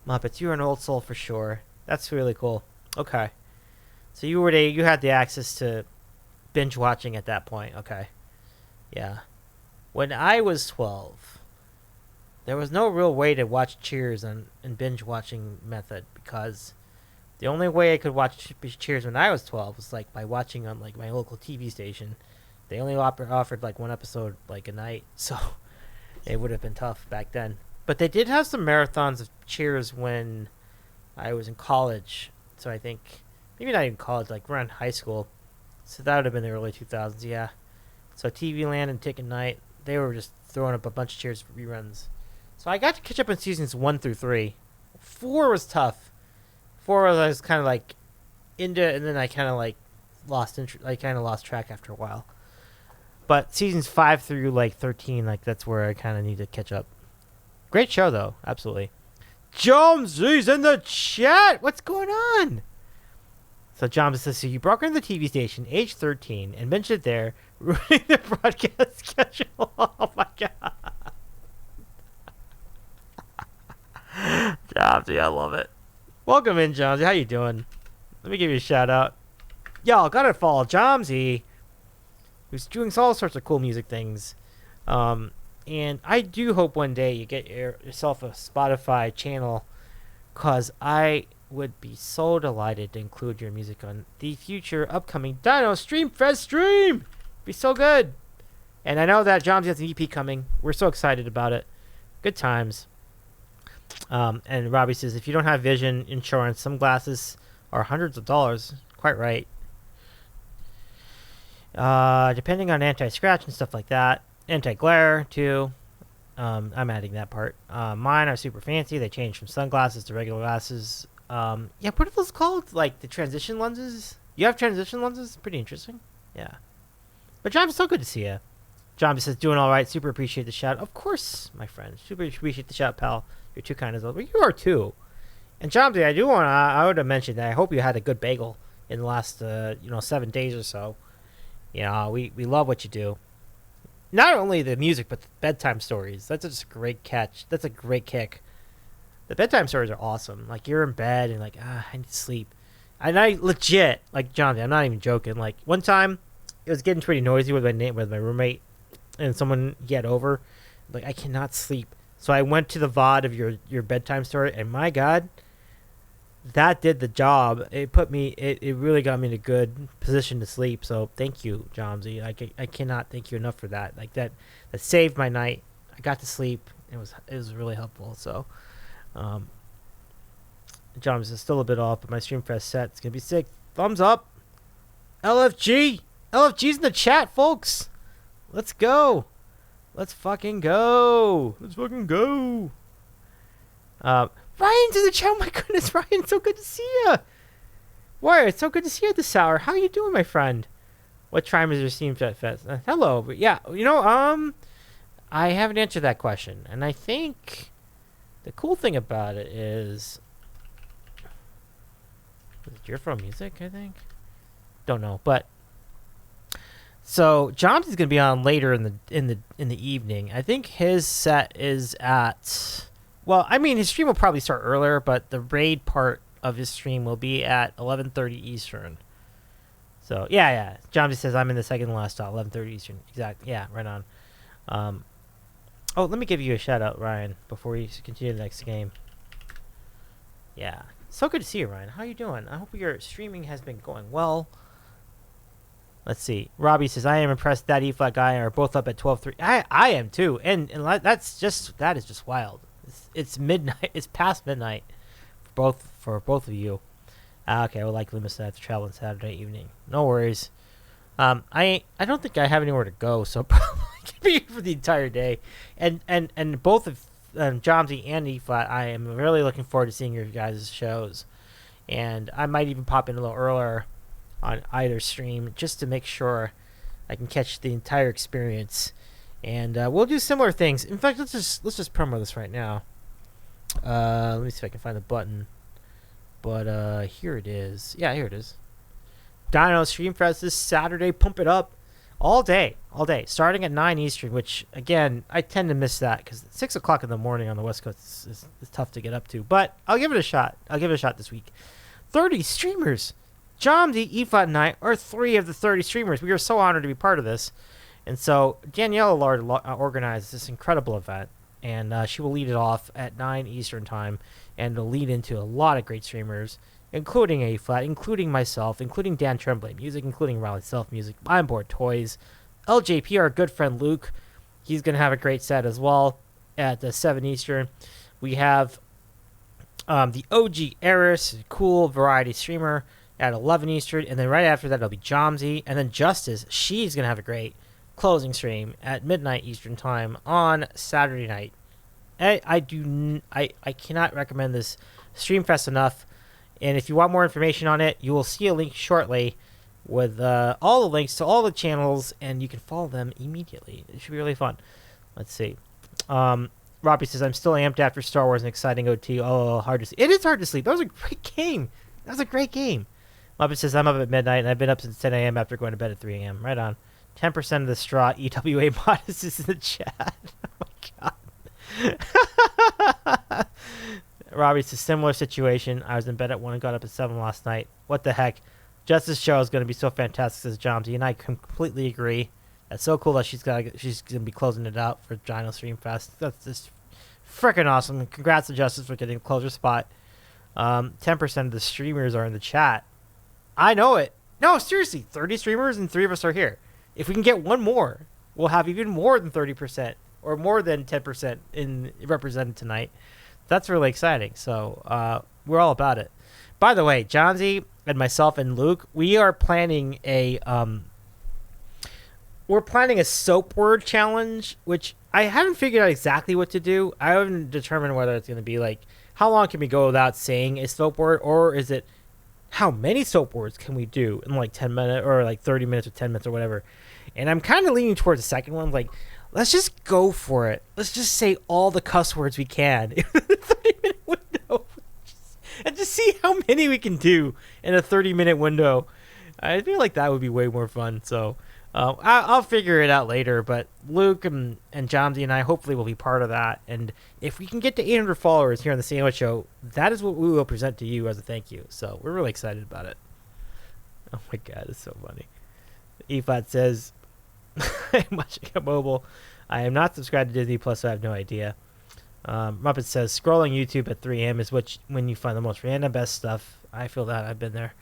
Muppets, you're an old soul for sure. That's really cool. Okay. So you had the access to binge watching at that point. Okay. Yeah. When I was 12, there was no real way to watch Cheers in binge watching method, because the only way I could watch Cheers when I was 12 was like by watching on like my local TV station. They only offered like one episode like a night, so it would have been tough back then. But they did have some marathons of Cheers when I was in college. So I think maybe not even college, like around high school. So that would have been the early 2000s, yeah. So TV Land and Ticket Night, they were just throwing up a bunch of Cheers reruns. So I got to catch up on seasons 1 through 3. 4 was tough. 4 I was kind of like into, and then I kind of like lost interest. I kind of lost track after a while. But seasons 5 through like 13, like that's where I kind of need to catch up. Great show though, absolutely. Jonesy's in the chat. What's going on? So John says, so you broke into the TV station, age 13, and mentioned it there, ruining the broadcast schedule. Oh my god. Johnsy, I love it. Welcome in, Johnsy. How you doing? Let me give you a shout out. Y'all gotta follow Johnsy, who's doing all sorts of cool music things. And I do hope one day you get yourself a Spotify channel, because I would be so delighted to include your music on the future upcoming Dino Streamfest stream. Be so good. And I know that Johnsy has an EP coming. We're so excited about it. Good times. And Robbie says, if you don't have vision insurance, some glasses are hundreds of dollars. Quite right. Depending on anti-scratch and stuff like that. Anti-glare, too. I'm adding that part. Mine are super fancy. They change from sunglasses to regular glasses. Yeah, what are those called? Like the transition lenses? You have transition lenses? Pretty interesting. Yeah. But John, it's so good to see you. John says, doing all right. Super appreciate the shout. Of course, my friend. Super appreciate the shout, pal. You're too kind as well. But you are too. And John, I would have mentioned that I hope you had a good bagel in the last, 7 days or so. We love what you do. Not only the music, but the bedtime stories. That's just a great catch. That's a great kick. The bedtime stories are awesome. Like, you're in bed and like, I need to sleep. And I legit, like, John, I'm not even joking. Like, one time, it was getting pretty noisy with my roommate, and someone get over. Like, I cannot sleep. So I went to the VOD of your bedtime story, and my God, that did the job. It really got me in a good position to sleep. So thank you, Johnsy. I cannot thank you enough for that. Like, that saved my night. I got to sleep. It was really helpful. So, Johnsy is still a bit off, but my Streamfest set is gonna be sick. Thumbs up. LFG's in the chat, folks. Let's go. Let's fucking go. Ryan's in the chat. Oh my goodness, Ryan, it's so good to see you. Warrior, it's so good to see you this hour. How are you doing, my friend? What time is your Streamfest? Hello. But yeah, I haven't answered that question, and I think the cool thing about it is it your from music, I think? Don't know, but so Johnson's gonna be on later in the evening. I think his set is at, well, I mean, his stream will probably start earlier, but the raid part of his stream will be at 11:30 Eastern. So yeah. Johnson says I'm in the second to last stop, 11:30 Eastern. Exactly. Yeah, right on. Let me give you a shout out, Ryan, before we continue the next game. Yeah, so good to see you, Ryan. How you doing? I hope your streaming has been going well. Let's see. Robbie says, I am impressed that E-Flat guy are both up at 12-3. I am too. And that is just wild. It's midnight. It's past midnight for both of you. Okay, I will likely miss that. I have to travel on Saturday evening. No worries. I don't think I have anywhere to go, so probably can be here for the entire day. And both of Jomsy and E Flat, I am really looking forward to seeing your guys' shows. And I might even pop in a little earlier on either stream just to make sure I can catch the entire experience. And we'll do similar things. In fact, let's just promo this right now. Let me see if I can find the button. But here it is. Yeah, here it is. Dino Streamfest this Saturday. Pump it up all day, starting at 9 Eastern. Which again, I tend to miss that because 6 o'clock in the morning on the West Coast is tough to get up to. But I'll give it a shot. This week. 30 streamers. Jomsy, EFOT, and I are 3 of the 30 streamers. We are so honored to be part of this. And so Danielle Allard organized this incredible event, and she will lead it off at 9 Eastern time, and it'll lead into a lot of great streamers, including A-Flat, including myself, including Dan Tremblay Music, including Riley Self Music, I'm Board Toys, LJP, our good friend Luke. He's going to have a great set as well at 7 Eastern. We have the OG Eris, cool variety streamer, at 11 Eastern, and then right after that it'll be Jomsy, and then Justice, she's going to have a great closing stream at midnight Eastern time on Saturday night. I cannot recommend this Streamfest enough, and if you want more information on it, you will see a link shortly with all the links to all the channels, and you can follow them immediately. It should be really fun. Let's see. Robbie says, I'm still amped after Star Wars and exciting OT. Oh, hard to sleep. It is hard to sleep. That was a great game. Muppet says, I'm up at midnight, and I've been up since 10 a.m. after going to bed at 3 a.m. Right on. 10% of the straw EWA modest is in the chat. Oh, my God. Robbie says, similar situation. I was in bed at 1 and got up at 7 last night. What the heck? Justice show is going to be so fantastic, says Jomsy, and I completely agree. That's so cool that she's going to be closing it out for Dino Streamfest. That's just freaking awesome. Congrats to Justice for getting a closer spot. 10% of the streamers are in the chat. I know it. No, seriously, 30 streamers and 3 of us are here. If we can get one more, we'll have even more than 30% or more than 10% represented tonight. That's really exciting. So we're all about it. By the way, Jomsy and myself and Luke, we are planning a soap word challenge, which I haven't figured out exactly what to do. I haven't determined whether it's going to be like, how long can we go without saying a soap word, or is it how many soap words can we do in like 10 minutes or like 30 minutes or 10 minutes or whatever. And I'm kind of leaning towards the second one. Like, let's just go for it. Let's just say all the cuss words we can in a 30-minute window and just see how many we can do in a 30-minute window. I feel like that would be way more fun. So I'll figure it out later. But Luke and Jomsy and I hopefully will be part of that. And if we can get to 800 followers here on the Sandwich Show, that is what we will present to you as a thank you. So we're really excited about it. Oh my God, it's so funny. EFAT says, I'm watching a mobile. I am not subscribed to Disney Plus, so I have no idea. Muppet says, scrolling YouTube at 3 a.m. is when you find the most random best stuff. I feel that. I've been there.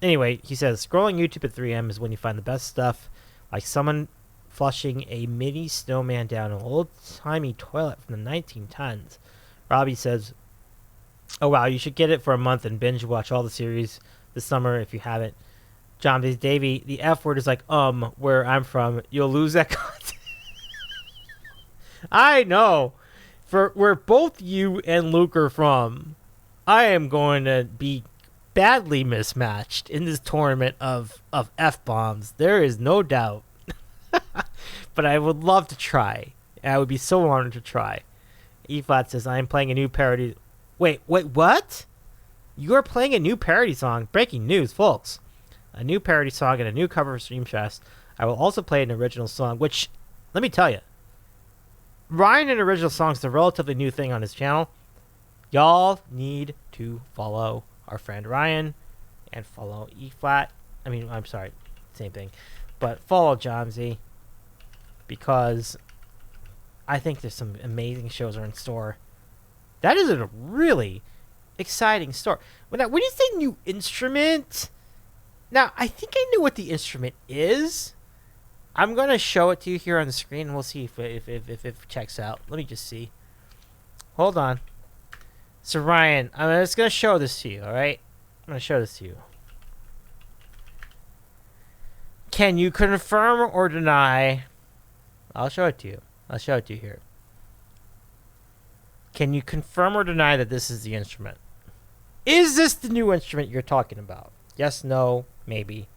Anyway, he says, scrolling YouTube at 3 a.m. is when you find the best stuff, like someone flushing a mini snowman down an old-timey toilet from the 1910s. Robbie says, oh, wow, you should get it for a month and binge watch all the series this summer if you haven't. John says, Davey, the F word is like, where I'm from. You'll lose that content. I know. For where both you and Luke are from, I am going to be badly mismatched in this tournament of F-bombs. There is no doubt. But I would love to try. I would be so honored to try. EFOT says, I am playing a new parody. Wait, what? You are playing a new parody song? Breaking news, folks. A new parody song and a new cover for Streamfest. I will also play an original song, which, let me tell you, Ryan and original songs is a relatively new thing on his channel. Y'all need to follow our friend Ryan and follow E-Flat. I'm sorry, same thing. But follow Jomsy because I think there's some amazing shows are in store. That is a really exciting story. When you say new instrument, now I think I knew what the instrument is. I'm going to show it to you here on the screen, and we'll see if it checks out. Let me just see. Hold on. So Ryan, I'm just gonna show this to you. All right, I'm gonna show this to you. Can you confirm or deny? I'll show it to you. I'll show it to you here. Can you confirm or deny that this is the instrument? Is this the new instrument you're talking about? Yes, no, maybe.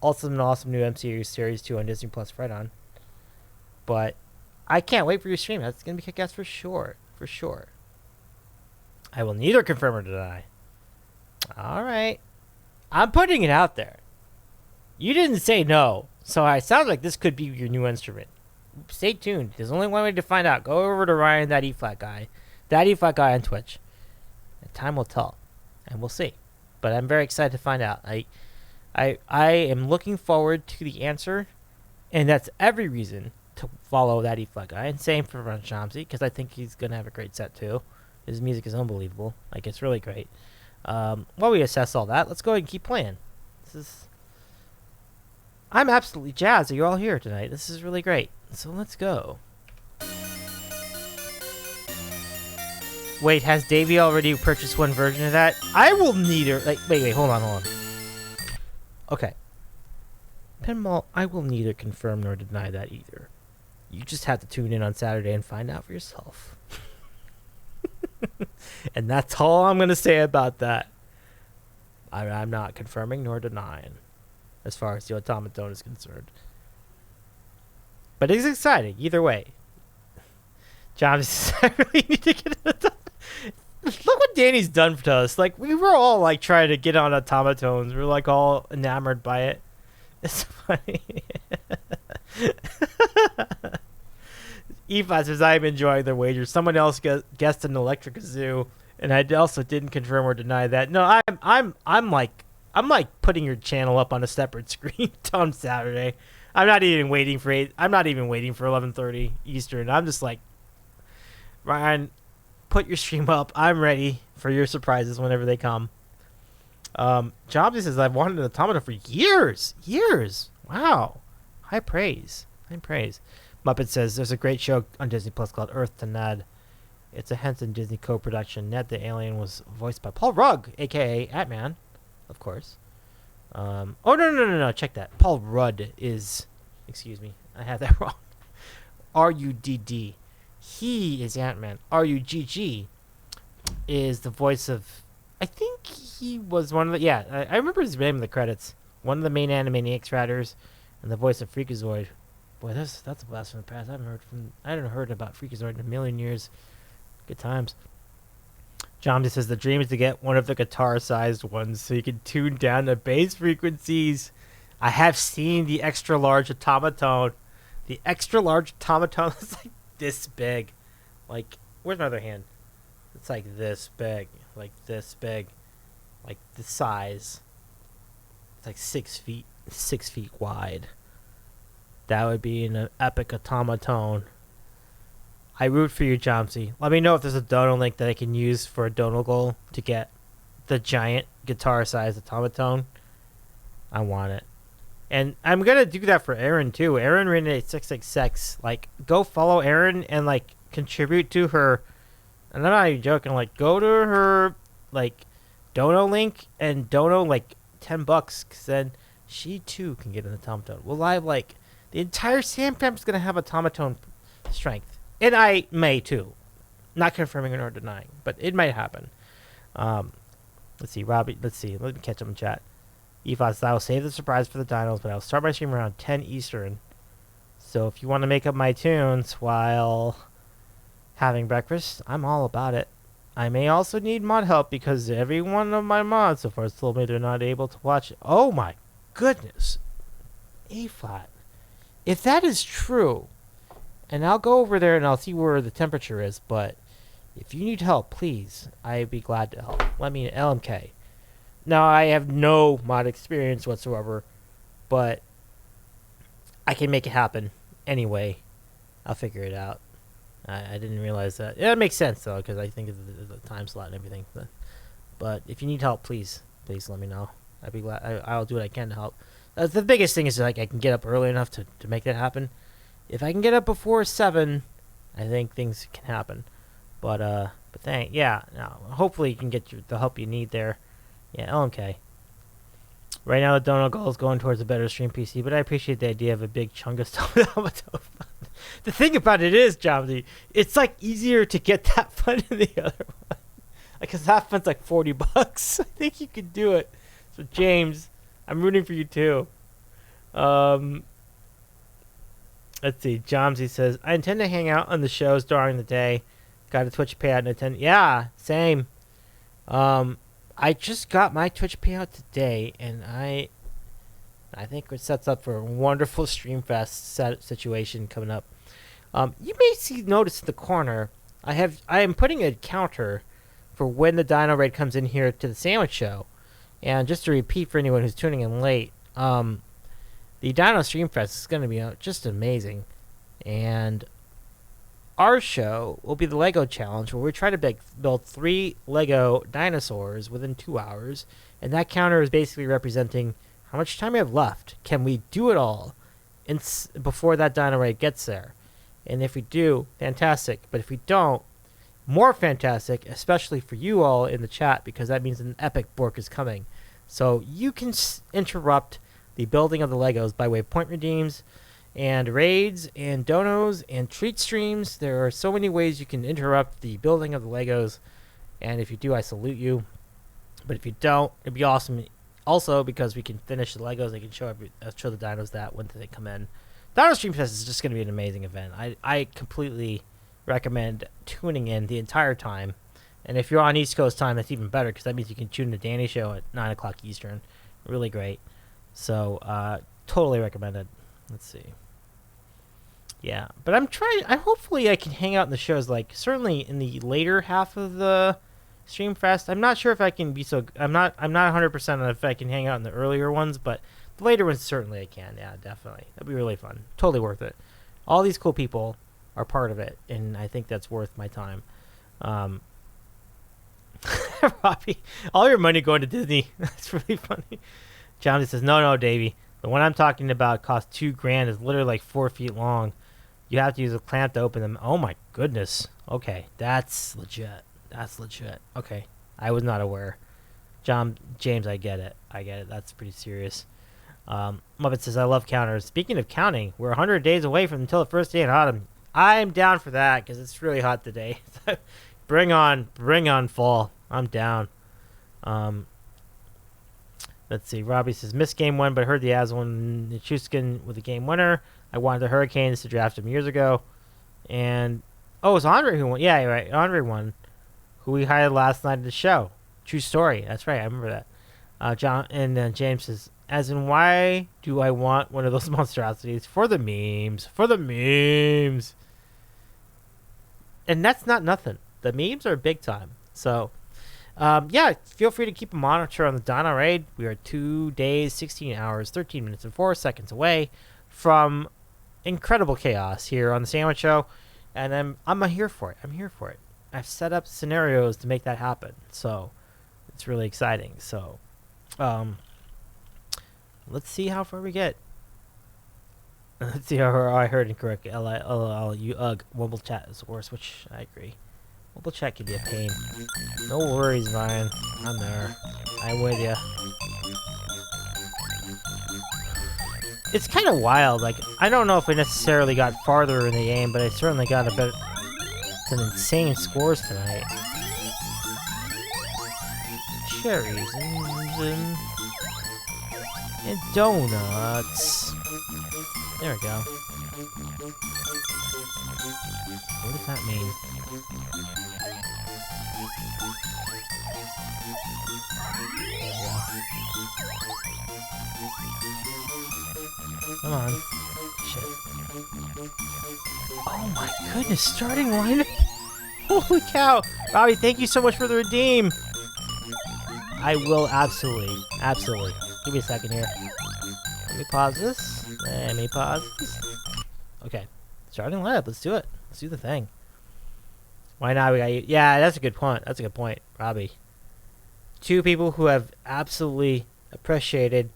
Also, an awesome new MCU Series 2 on Disney Plus, right on. But I can't wait for your stream. That's going to be kick-ass for sure. For sure. I will neither confirm or deny. All right. I'm putting it out there. You didn't say no, so it sounds like this could be your new instrument. Stay tuned. There's only one way to find out. Go over to Ryan, that E-Flat guy. That E-Flat guy on Twitch. And time will tell. And we'll see. But I'm very excited to find out. I am looking forward to the answer. And that's every reason to follow that E-Flat guy. And same for Ron Chomsky, because I think he's going to have a great set too. His music is unbelievable. Like, it's really great. While we assess all that, let's go ahead and keep playing. I'm absolutely jazzed that you're all here tonight. This is really great. So let's go. Wait, has Davey already purchased one version of that? I will neither. Wait, hold on. Okay. Pinball, I will neither confirm nor deny that either. You just have to tune in on Saturday and find out for yourself. And that's all I'm going to say about that. I'm not confirming nor denying as far as the automaton is concerned. But it's exciting either way. John says, I really need to get an automaton. Look what Danny's done to us. Like, we were all like trying to get on automatons. We were like all enamored by it. It's funny. Eva says, I'm enjoying their wager. Someone else guessed an electric kazoo, and I also didn't confirm or deny that. No, I'm like putting your channel up on a separate screen on Saturday. I'm not even waiting for 11:30 Eastern. I'm just like, Ryan, put your stream up. I'm ready for your surprises whenever they come. Jobs says, I've wanted an automata for years. Wow. High praise. Muppet says, there's a great show on Disney Plus called Earth to Ned. It's a Henson Disney co-production. Ned the alien was voiced by Paul Rugg, a.k.a. Ant-Man, of course. No. Check that. Paul Rudd is... Excuse me. I had that wrong. R-U-D-D. He is Ant-Man. R-U-G-G is the voice of... I think he was one of the... Yeah, I remember his name in the credits. One of the main Animaniacs writers and the voice of Freakazoid. Boy, that's a blast from the past. I haven't heard about Freakazoid in a million years. Good times. John just says the dream is to get one of the guitar-sized ones so you can tune down the bass frequencies. I have seen the extra large automaton. The extra large automaton is like this big. Like, where's my other hand? It's like this big. Like this big. Like the size. It's like 6 feet. 6 feet wide. That would be an epic automaton. I root for you, Chomsky. Let me know if there's a dono link that I can use for a dono goal to get the giant guitar-sized automaton. I want it. And I'm going to do that for Erin, too. Erin Renee 666. Like, go follow Erin and, like, contribute to her. And I'm not even joking. Like, go to her, like, dono link and dono, like, $10. Because then she, too, can get an automaton. Well, I, like... The entire Sandpamp's going to have automaton strength. And I may, too. Not confirming nor denying. But it might happen. Let's see, Robbie. Let's see. Let me catch up in chat. Evas, I will save the surprise for the Dinos, but I will start my stream around 10 Eastern. So if you want to make up my tunes while having breakfast, I'm all about it. I may also need mod help because every one of my mods so far has told me they're not able to watch it. Oh my goodness. A-flat. If that is true, and I'll go over there and I'll see where the temperature is, but if you need help, please, I'd be glad to help. Let me know, LMK. Now, I have no mod experience whatsoever, but I can make it happen anyway. I'll figure it out. I didn't realize that. Yeah, it makes sense, though, because I think of the time slot and everything. But if you need help, please let me know. I'd be glad. I'll do what I can to help. The biggest thing is like I can get up early enough to make that happen. If I can get up before 7, I think things can happen. But yeah, no, hopefully you can get the help you need there. Yeah, LMK. Right now, the donut goal is going towards a better stream PC, but I appreciate the idea of a big chunk of stuff. The thing about it is, Jomsy, it's like easier to get that fund than the other one. Like, cause that fund's like $40. I think you could do it. So James, I'm rooting for you too. Let's see. Jomsy says, I intend to hang out on the shows during the day. Got a Twitch payout and attend. Yeah, same. I just got my Twitch payout today, and I think it sets up for a wonderful Streamfest situation coming up. You may notice in the corner, I am putting a counter for when the Dino Raid comes in here to the Sandwich Show. And just to repeat for anyone who's tuning in late, the Dino Streamfest is going to be just amazing. And our show will be the Lego Challenge, where we try to build 3 Lego dinosaurs within 2 hours. And that counter is basically representing how much time we have left. Can we do it all before that Dino Raid gets there? And if we do, fantastic. But if we don't, more fantastic, especially for you all in the chat, because that means an epic bork is coming. So you can interrupt the building of the Legos by way of point redeems and raids and donos and treat streams. There are so many ways you can interrupt the building of the Legos, and if you do, I salute you. But if you don't, it'd be awesome. Also, because we can finish the Legos, I can show the dinos that when they come in. Dino Streamfest is just going to be an amazing event. I completely recommend tuning in the entire time. And if you're on East Coast time, that's even better, because that means you can tune in the Danny Show at 9 o'clock Eastern. Really great. So, totally recommend it. Let's see. Yeah, but hopefully I can hang out in the shows, like, certainly in the later half of the Streamfest. I'm not sure if I can be I'm not 100% on if I can hang out in the earlier ones, but the later ones, certainly I can. Yeah, definitely. That'd be really fun. Totally worth it. All these cool people are part of it, and I think that's worth my time. Robbie, all your money going to Disney. That's really funny. Johnny says, no, Davey. The one I'm talking about costs $2,000. Is literally like 4 feet long. You have to use a clamp to open them. Oh my goodness. Okay, that's legit. Okay, I was not aware. James, I get it. That's pretty serious. Muppet says, I love counters. Speaking of counting, we're 100 days away from until the first day in autumn. I'm down for that, because it's really hot today. Bring on fall. I'm down. Let's see. Robbie says, missed game 1, but heard the As won the Chuskin with the game winner. I wanted the Hurricanes to draft him years ago. And, it was Andre who won. Yeah, you're right. Andre won, who we hired last night at the show. True story. That's right. I remember that. And James says, as in, why do I want one of those monstrosities? For the memes. And that's not nothing. The memes are big time. So, yeah, feel free to keep a monitor on the Dino Raid. We are 2 days, 16 hours, 13 minutes, and 4 seconds away from incredible chaos here on the Sandwich Show. And I'm here for it. I've set up scenarios to make that happen. So, it's really exciting. So, let's see how far we get. Let's see how I heard incorrect. You Wumble chat is worse, which I agree. Wumble chat can be a pain. No worries, Ryan. I'm there. I'm with you. It's kind of wild. Like, I don't know if we necessarily got farther in the game, but I certainly got some insane scores tonight. Cherries and donuts. There we go. What does that mean? Come on. Shit. Oh my goodness, starting lineup. Holy cow. Robbie, thank you so much for the redeem. I will absolutely. Give me a second here. Let me pause this. Okay. Starting lineup. Let's do it. Let's do the thing. Why not? We got you. Yeah, that's a good point. Robbie. 2 people who have absolutely appreciated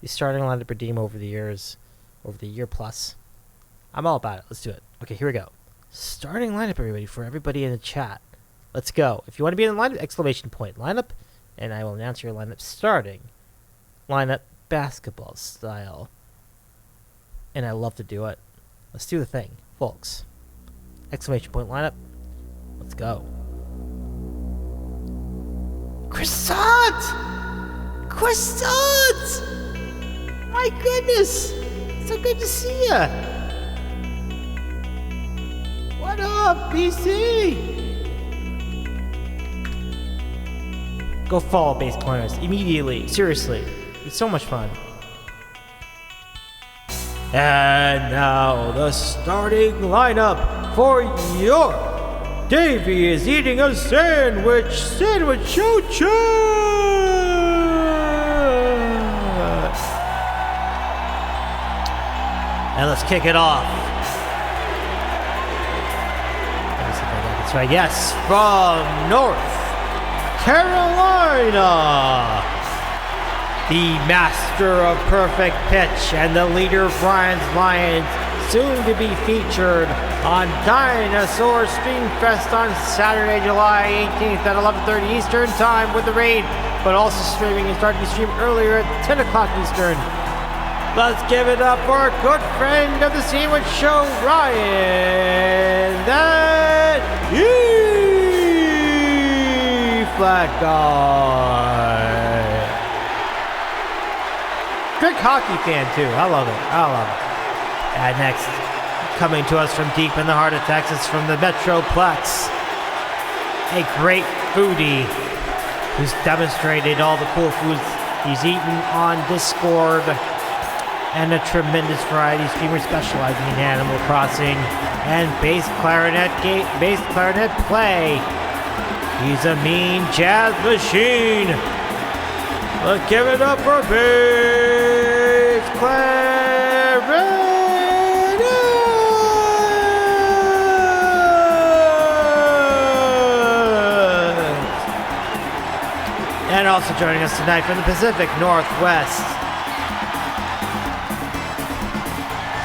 the starting lineup redeem over the year plus. I'm all about it. Let's do it. Okay, here we go. Starting lineup, everybody, for everybody in the chat. Let's go. If you want to be in the lineup, exclamation point lineup, and I will announce your lineup starting. Lineup basketball style. And I love to do it. Let's do the thing, folks. Exclamation point lineup. Let's go. Croissant! Croissant! My goodness! So good to see ya! What up, BC? Go follow Base Corners immediately. Seriously. It's so much fun. And now the starting lineup for your Davey is eating a sandwich. Show chat. And let's kick it off. Let me see if I got this right. Yes, from North Carolina, the master of perfect pitch and the leader of Brian's Lions, soon to be featured on Dinosaur Streamfest on Saturday, July 18th at 11:30 Eastern Time with the raid, but also streaming and starting to stream earlier at 10 o'clock Eastern. Let's give it up for our good friend of the Sandwich Show, Ryan, that flat guy. Big hockey fan too. I love it. And next, coming to us from deep in the heart of Texas, from the Metroplex, a great foodie who's demonstrated all the cool foods he's eaten on Discord, and a tremendous variety of streamers specializing in Animal Crossing and bass clarinet play. He's a mean jazz machine. Let's give it up for bass clarinet. And also joining us tonight from the Pacific Northwest,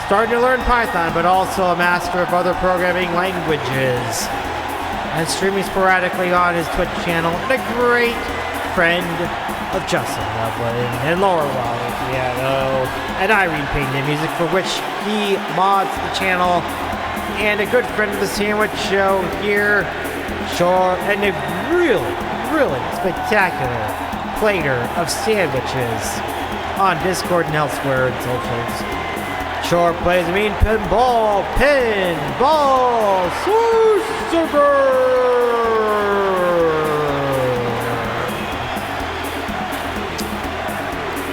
starting to learn Python, but also a master of other programming languages, and streaming sporadically on his Twitch channel, and a great friend of Justin Loveland and Laura Waller Piano and Irene Payne Music, for which he mods the channel, and a good friend of the Sandwich Show here, sure, and a really spectacular plater of sandwiches on Discord and elsewhere in socials. Shore plays a mean pinball,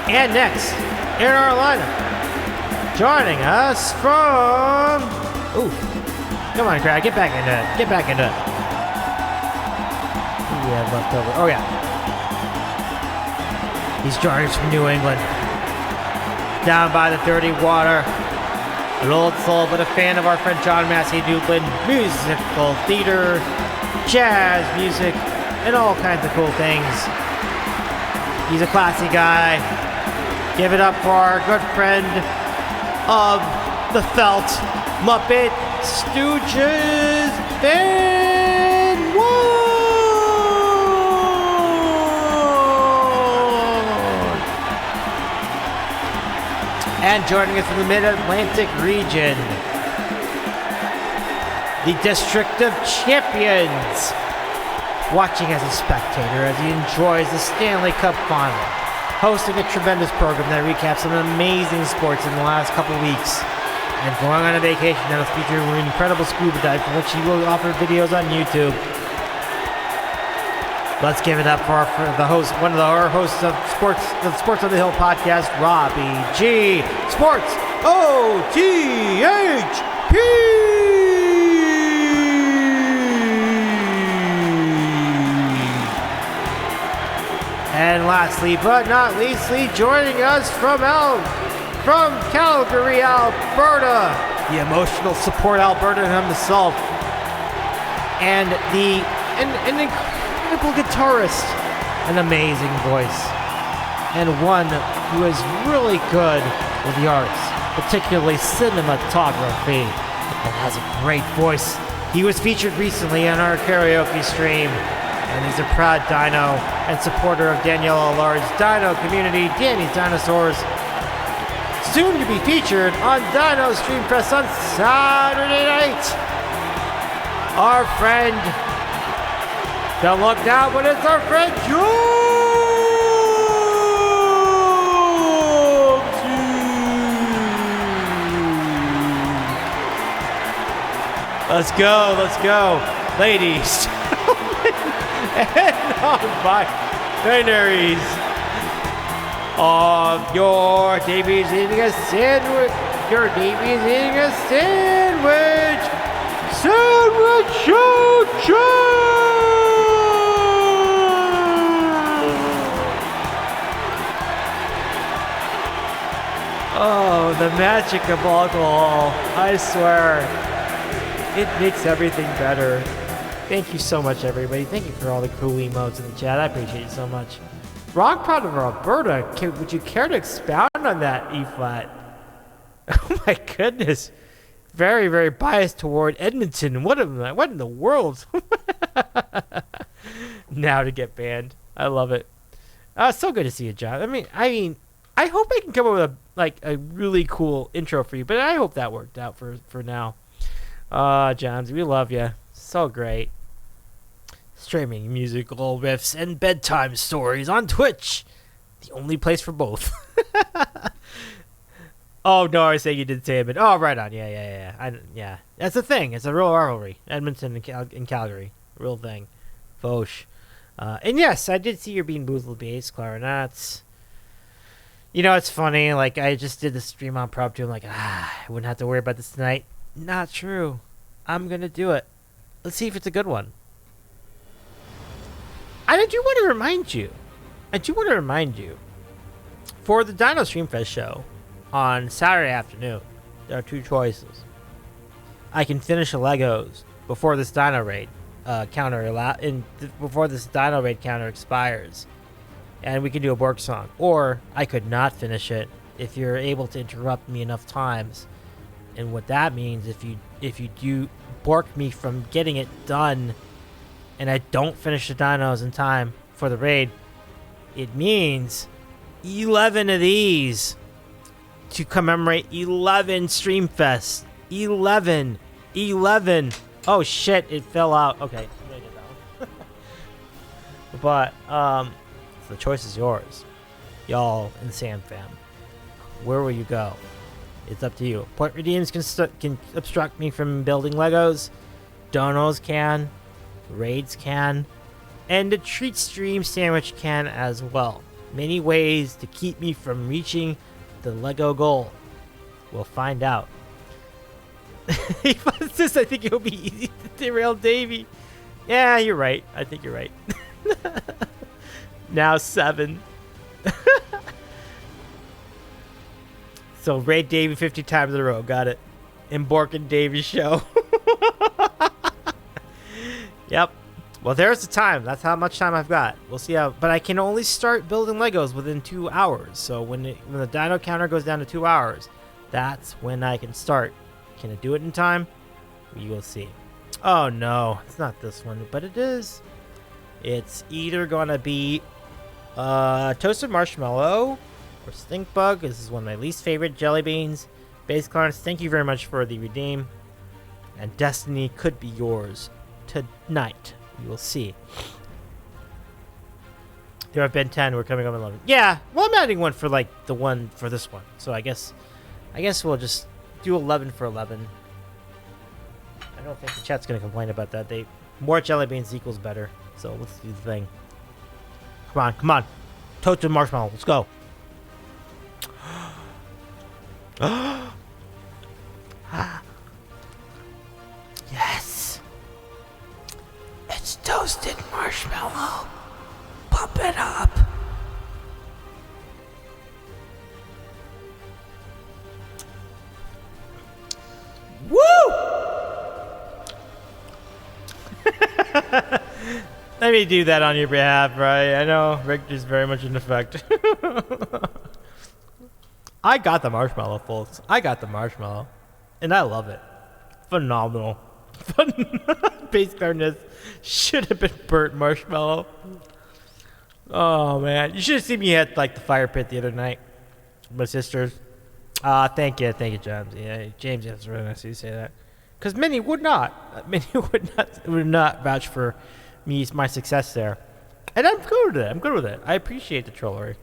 and next in our lineup, joining us from, come on, Craig, get back into it. Who do we have left over? Oh yeah, he's joining us from New England, down by the dirty water. An old soul, but a fan of our friend John Massey Newland, musical theater, jazz music, and all kinds of cool things. He's a classy guy. Give it up for our good friend of the Felt Muppet Stooges, Ben Ward. And joining us from the Mid-Atlantic region, the District of Champions, watching as a spectator as he enjoys the Stanley Cup Final, hosting a tremendous program that recaps some amazing sports in the last couple weeks, and going on a vacation that will feature an incredible scuba dive, for which he will offer videos on YouTube. Let's give it up for the host, one of our hosts of the Sports on the Hill podcast, Robbie G. Sports OTHP. And lastly, but not leastly, joining us from Calgary, Alberta, the emotional support Alberta himself, and an incredible guitarist, an amazing voice, and one who is really good with the arts, particularly cinematography, and has a great voice. He was featured recently on our karaoke stream, and he's a proud Dino and supporter of Danielle Allard's Dino community, Danny's Dinosaurs. Soon to be featured on Dino Streamfest on Saturday night. Our friend, don't look down, but it's our friend George. Let's go, ladies and non-binaries. Your Davey's eating a sandwich. Your Davey's eating a sandwich. Sandwich choo-choo. Oh, the magic of alcohol. I swear. It makes everything better. Thank you so much, everybody. Thank you for all the cool emotes in the chat. I appreciate it so much. Rock Proud of Alberta, would you care to expound on that, E-flat? Oh my goodness. Very, very biased toward Edmonton. What in the world? Now to get banned. I love it. So good to see you, John. I mean, I hope I can come up with a really cool intro for you, but I hope that worked out for now. Johns, we love you. So great. Streaming musical riffs and bedtime stories on Twitch. The only place for both. Oh, no, I was saying you did say it, but oh, right on. Yeah. That's a thing. It's a real rivalry. Edmonton and Calgary. Real thing. Foch. And yes, I did see your Bean Boozled bass clarinets. You know, it's funny. Like, I just did the stream on Prop 2. I'm like, I wouldn't have to worry about this tonight. Not true. I'm going to do it. Let's see if it's a good one. I do want to remind you. For the Dino Streamfest show on Saturday afternoon, there are two choices. I can finish the Legos before this Dino Raid before this Dino Raid counter expires, and we can do a Bork song. Or I could not finish it if you're able to interrupt me enough times. And what that means, if you do Bork me from getting it done, and I don't finish the dinos in time for the raid, it means 11 of these to commemorate 11 Streamfest. 11. Oh shit, it fell out. Okay, I'm gonna get that one. But the choice is yours, y'all in Sam Fam. Where will you go? It's up to you. Point redeems can obstruct me from building Legos. Donos can. Raids can. And the treat stream sandwich can as well. Many ways to keep me from reaching the Lego goal. We'll find out. If it's this, I think it'll be easy to derail Davey. Yeah, you're right. I think you're right. Now 7. So raid Davey 50 times in a row. Got it. And Bork and Davey's show. Yep. Well, there's the time. That's how much time I've got. We'll see how. But I can only start building Legos within 2 hours. So when the dino counter goes down to 2 hours, that's when I can start. Can I do it in time? We will see. Oh no, it's not this one, but it is. It's either gonna be toasted marshmallow or stink bug. This is one of my least favorite jelly beans. Base Clarence, thank you very much for the redeem. And destiny could be yours tonight. We will see. There have been 10. We're coming up on 11. Yeah, well, I'm adding one for like the one for this one. So I guess we'll just do 11 for 11. I don't think the chat's gonna complain about that. More jelly beans equals better. So let's do the thing. Come on. Toasted marshmallow. Let's go. Yes. It's toasted marshmallow. Pump it up. Woo! Let me do that on your behalf, right? I know Richter's very much in effect. I got the marshmallow, folks. I got the marshmallow. And I love it. Phenomenal. Bass clarinet should have been burnt marshmallow. Oh man, you should have seen me at like the fire pit the other night. My sisters. Thank you, James. Yeah, James, that's really nice of you to say that. Because many would not. Many would not vouch for my success there. And I'm good with it. I appreciate the trollery.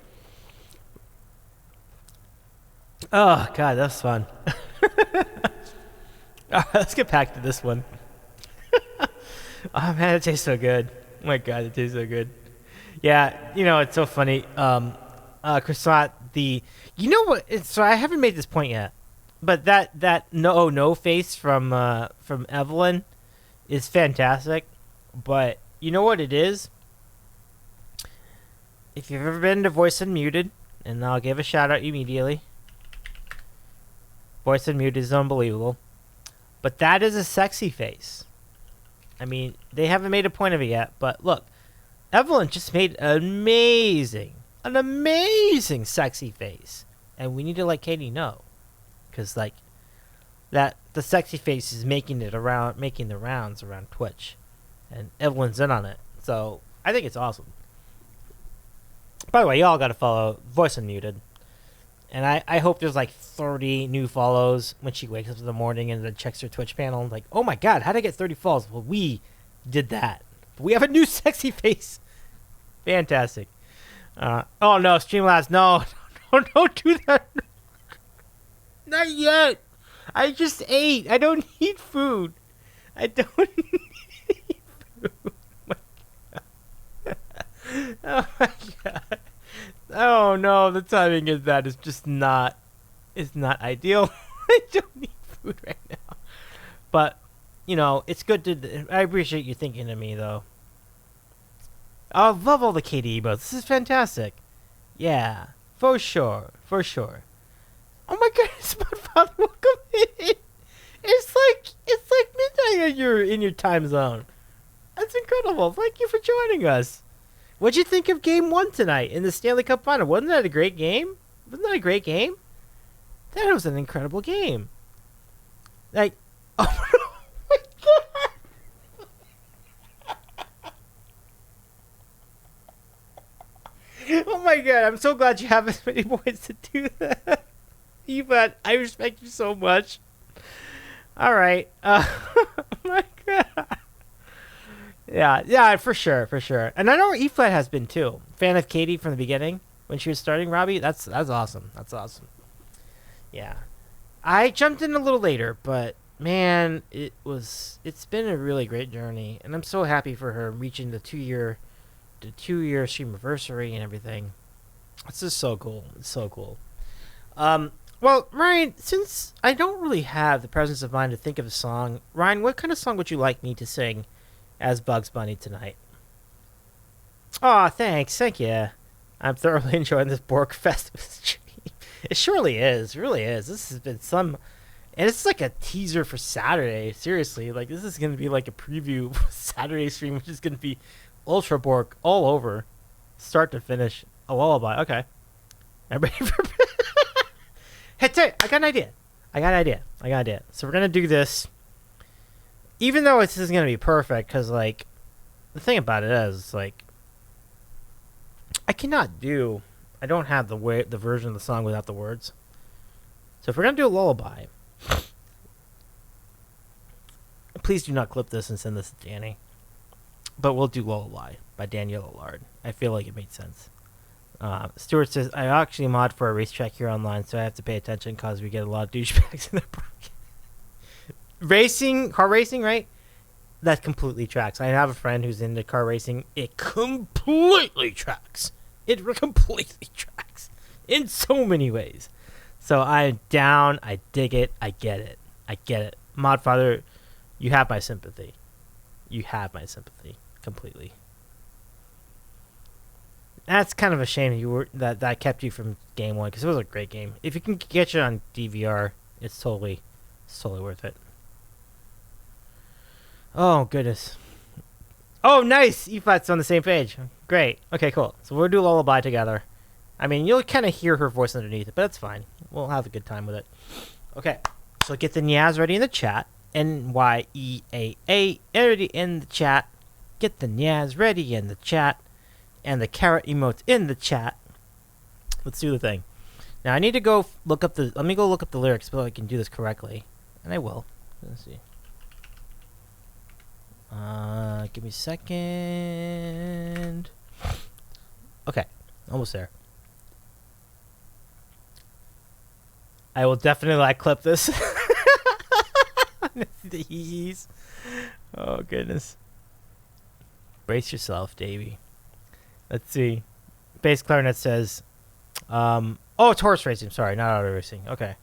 Oh god, that was fun. Let's get back to this one. Oh man, it tastes so good. Oh my god, it tastes so good. Yeah, it's so funny. Croissant, you know what? So I haven't made this point yet, but that no face from Evelyn is fantastic. But you know what it is? If you've ever been to Voice Unmuted, and I'll give a shout out immediately. Voice Unmuted is unbelievable, but that is a sexy face. I mean, they haven't made a point of it yet, but look, Evelyn just made an amazing sexy face, and we need to let Katie know, because like that the sexy face is making the rounds around Twitch, and Evelyn's in on it. So I think it's awesome. By the way, y'all got to follow Voice Unmuted, and I hope there's like 30 new follows when she wakes up in the morning and then checks her Twitch panel. Like, oh my god, how did I get 30 follows? Well, we did that. We have a new sexy face. Fantastic. Oh no, Streamlabs, no, don't do that. Not yet. I just ate. I don't need food. I don't need food. Oh my god. Oh no, the timing is that is just not. It's not ideal. I don't need food right now. But it's good to. I appreciate you thinking of me though. I love all the KD emotes. This is fantastic. Yeah, for sure. Oh my goodness, my father, welcome in. It's like midnight in your time zone. That's incredible. Thank you for joining us. What'd you think of Game 1 tonight in the Stanley Cup Final? Wasn't that a great game? That was an incredible game. Like, oh my god. Oh my god, I'm so glad you have as many points to do that. Eva, I respect you so much. Alright. Oh my god. Yeah, for sure. And I know E-Flat has been too. Fan of Katie from the beginning when she was starting, Robbie. That's awesome. Yeah. I jumped in a little later, but man, it's been a really great journey, and I'm so happy for her reaching the 2-year stream anniversary and everything. It's just so cool. It's so cool. Well, Ryan, since I don't really have the presence of mind to think of a song, Ryan, what kind of song would you like me to sing as Bugs Bunny tonight? Aw, thanks. Thank you. I'm thoroughly enjoying this Borg Festival stream. It surely is. It really is. This has been some... And it's like a teaser for Saturday. Seriously. Like, this is going to be like a preview of Saturday stream, which is going to be Ultra Borg all over. Start to finish. A lullaby. Okay. Everybody for... Hey, I got an idea. So we're going to do this... Even though this isn't going to be perfect, because, like, the thing about it is, like, I don't have the version of the song without the words. So if we're going to do a lullaby, please do not clip this and send this to Danny. But we'll do Lullaby by Danielle Allard. I feel like it made sense. Stuart says, I actually mod for a racetrack here online, so I have to pay attention because we get a lot of douchebags in the car racing, right? That completely tracks. I have a friend who's into car racing. It completely tracks. In so many ways. So I'm down. I dig it. I get it. Modfather, you have my sympathy. Completely. That's kind of a shame that kept you from game one, because it was a great game. If you can get it on DVR, it's totally worth it. Oh, goodness. Oh, nice! E-Flat's on the same page. Great. Okay, cool. So we'll do Lullaby together. I mean, you'll kind of hear her voice underneath it, but that's fine. We'll have a good time with it. Okay, so get the Nyaz ready in the chat. NYEAA already in the chat. Get the Nyaz ready in the chat. And the carrot emotes in the chat. Let's do the thing. Now I need to go look up the. Let me go look up the lyrics so I can do this correctly, and I will. Let's see. Give me a second. Okay, almost there. I will definitely clip this. The he's. Oh goodness. Brace yourself, Davey. Let's see. Bass clarinet says, oh, it's horse racing. Sorry, not auto racing. Okay.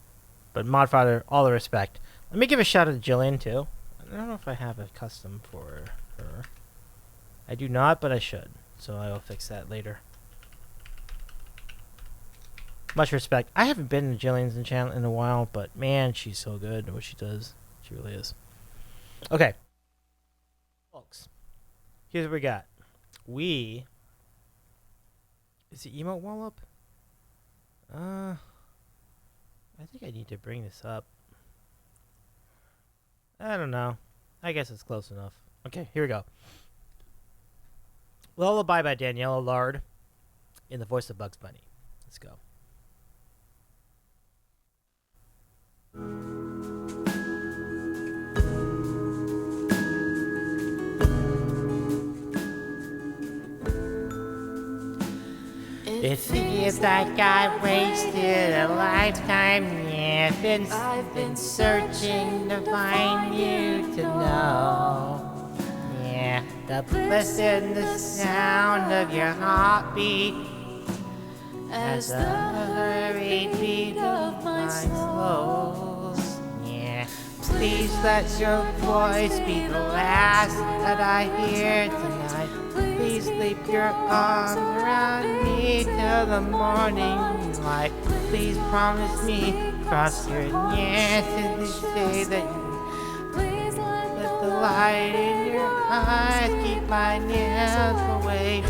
But Modfather, all the respect. Let me give a shout out to Jillian, too. I don't know if I have a custom for her. I do not, but I should. So I will fix that later. Much respect. I haven't been to Jillian's channel in a while, but man, she's so good at what she does. She really is. Okay. Folks, here's what we got. Is the emote wall up? I think I need to bring this up. I don't know. I guess it's close enough. Okay, here we go. Lullaby by Daniela Lard in the voice of Bugs Bunny. Let's go. It feels like I wasted a lifetime, yeah. I've been searching to find you to know. Yeah, the bliss and the sound of your heartbeat as the hurried beat of my clothes. Yeah, please let your voice be the last that I hear tonight. Please leave your arms around me till the morning light. Please promise me, cross your hands and say that you please let the light in your eyes keep my nails away.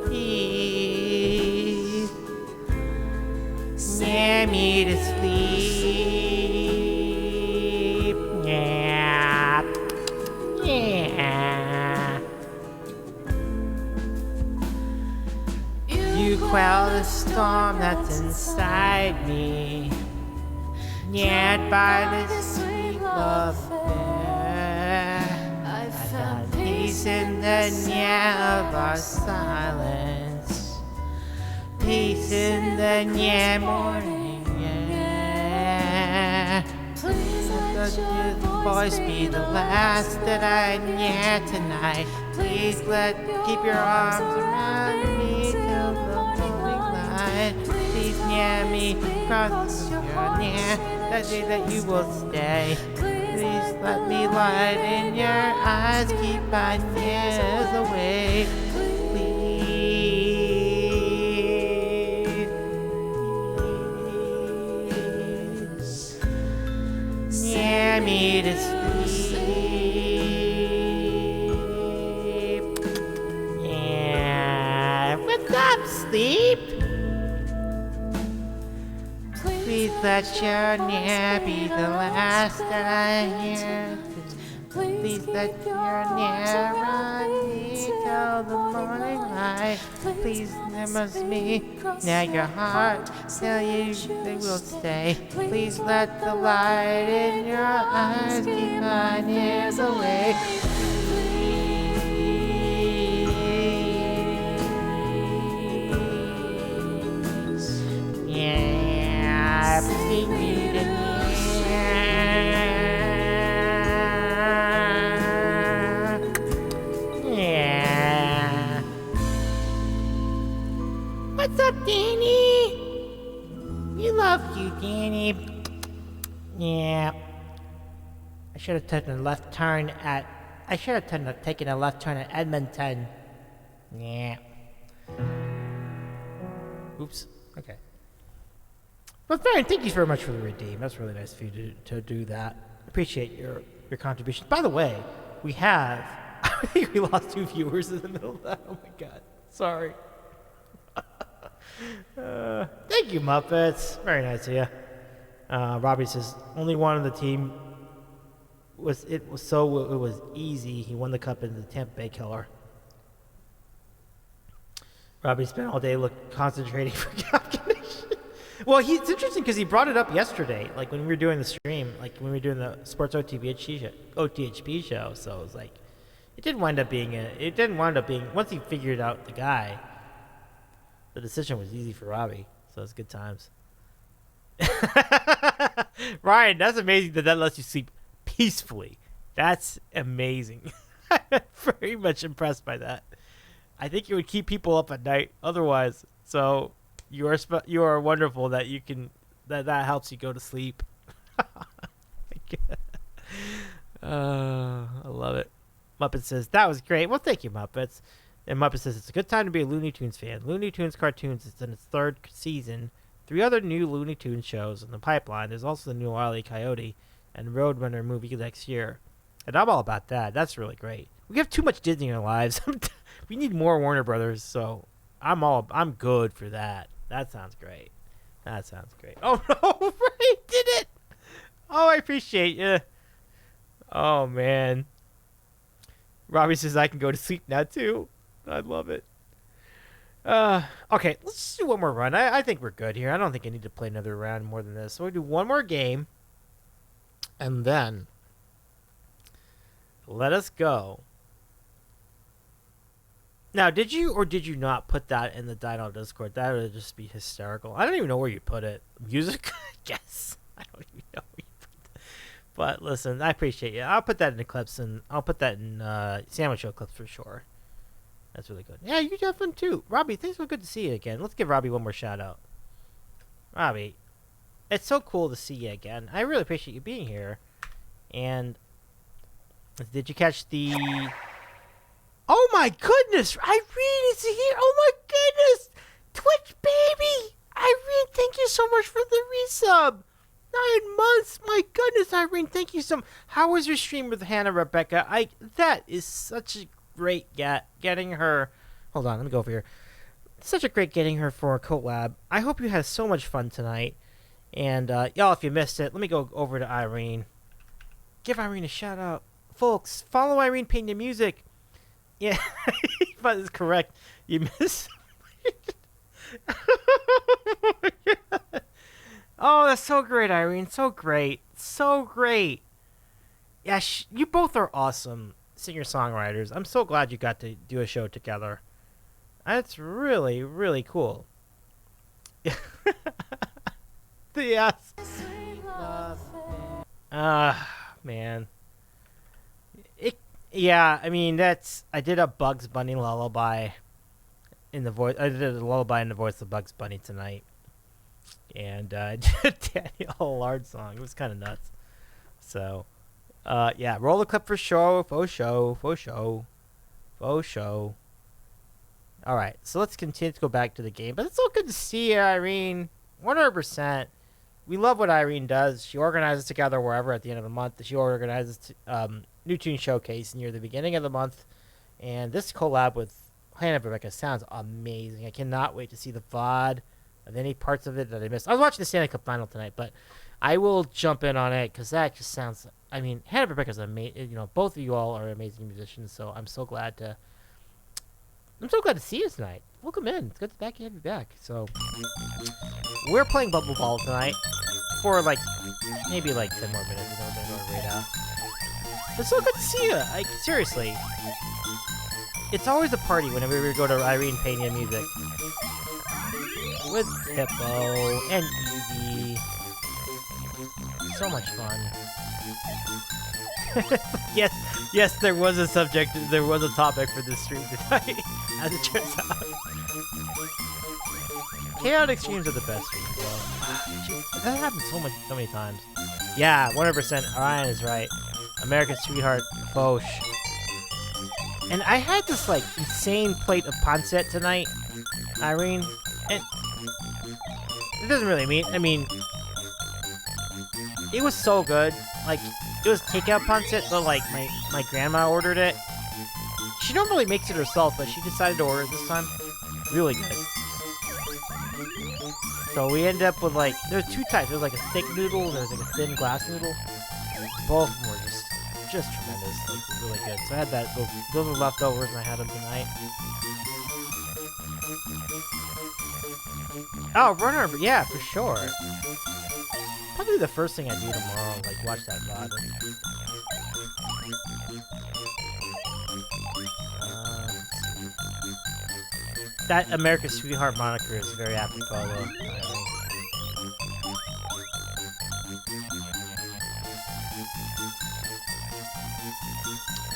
Please, scare me to sleep. Quell the storm that's inside me, yet by this sweet love affair, I found peace in the yeah of our silence, peace in the yeah morning air. Please let your voice be the last that I hear tonight. Please keep your arms around me till the please near me, cross your near, that day that you will stay. Please let me light in your eyes, keep my tears away. Please, near me to sleep. Yeah, what's up, sleep? Please let your near be the last that I hear. Please let your near run me till the morning light. Please promise me, now your heart tell you they will stay. Please let the light in your eyes keep my tears away. Bring me to yeah. What's up, Danny? We love you, Danny. Yeah. I should have taken a left turn at. I should have taken a left turn at Edmonton. Yeah. Oops. Okay. But Farron, thank you very much for the redeem. That's really nice of you to do that. Appreciate your contribution. By the way, we have, I think we lost 2 viewers in the middle of that. Oh my god. Sorry. Thank you, Muppets. Very nice of you. Robbie says only one on the team it was easy. He won the cup in the Tampa Bay Killer. Robbie spent all day concentrating for calculation. Well, it's interesting because he brought it up yesterday, like when we were doing the stream, like when we were doing the Sports OTHP show. So it was like, it didn't wind up being once he figured out the guy, the decision was easy for Robbie. So it's good times. Ryan, that's amazing that lets you sleep peacefully. That's amazing. I'm very much impressed by that. I think it would keep people up at night otherwise. So you are wonderful that you can that helps you go to sleep. I love it. Muppet says that was great. Well, thank you, Muppets. And Muppet says it's a good time to be a Looney Tunes fan. Looney Tunes cartoons is in its 3rd season. 3 other new Looney Tunes shows in the pipeline. There's also the new Wile E. Coyote and Roadrunner movie next year. And I'm all about that. That's really great. We have too much Disney in our lives. We need more Warner Brothers, so I'm good for that. That sounds great. Oh no, Ray did it! Oh, I appreciate you. Oh man. Robbie says I can go to sleep now too. I love it. Okay, let's just do one more run. I think we're good here. I don't think I need to play another round more than this. So we'll do one more game. And then let us go. Now, did you or did you not put that in the Dino Discord? That would just be hysterical. I don't even know where you put it. Music? Yes. I don't even know where you put it. But listen, I appreciate you. I'll put that in the clips, and I'll put that in Sandwich Show clips for sure. That's really good. Yeah, you have fun too. Robbie, thanks so good to see you again. Let's give Robbie one more shout out. Robbie, it's so cool to see you again. I really appreciate you being here. And did you catch the... Oh my goodness! Irene is here! Oh my goodness! Twitch baby! Irene, thank you so much for the resub! 9 months! My goodness, Irene, thank you so much. How was your stream with Hannah Rebecca? That is such a great getting her... Hold on, let me go over here. Such a great getting her for a collab. I hope you had so much fun tonight. And, y'all, if you missed it, let me go over to Irene. Give Irene a shout out. Folks, follow Irene Pena Music. Yeah, but it's correct. You missed. Oh, that's so great, Irene. So great. Yeah, you both are awesome singer-songwriters. I'm so glad you got to do a show together. That's really, really cool. Yes. Man. Yeah, I mean, I did a Bugs Bunny lullaby I did a lullaby in the voice of Bugs Bunny tonight. And I did a Daniel Allard song. It was kind of nuts. So, yeah, roll the clip for faux show. All right, so let's continue to go back to the game. But it's so good to see you, Irene. 100%. We love what Irene does. She organizes together wherever at the end of the month. She organizes New Tune Showcase near the beginning of the month. And this collab with Hannah Rebecca sounds amazing. I cannot wait to see the VOD of any parts of it that I missed. I was watching the Stanley Cup final tonight, but I will jump in on it because that just sounds... I mean, Hannah Rebecca's amazing. You know, both of you all are amazing musicians, so I'm so glad to see you tonight. Welcome in. It's good to have you back. So, we're playing Bubble Bobble tonight for maybe 10 more minutes, and then we're going to go to Radar. It's so good to see you. Seriously. It's always a party whenever we go to Irene Pena Music. With Hippo and Evie. So much fun. Yes, there was a topic for this stream tonight, as it turns out. Chaotic streams are the best streams, though. That happens so many times. Yeah, 100%. Ryan is right. American Sweetheart, Foch. And I had this, insane plate of pancit tonight, Irene. And it doesn't really mean... I mean... It was so good. It was takeout pancit, but, my grandma ordered it. She normally makes it herself, but she decided to order it this time. Really good. So we ended up with like, there's two types. There's like a thick noodle and there's like a thin glass noodle. Both of them were just tremendous, like really good. So I had that. Those were leftovers, and I had them tonight. Oh, runner, yeah, for sure. Probably the first thing I do tomorrow, like watch that VOD. That America's Sweetheart moniker is very apropos, though.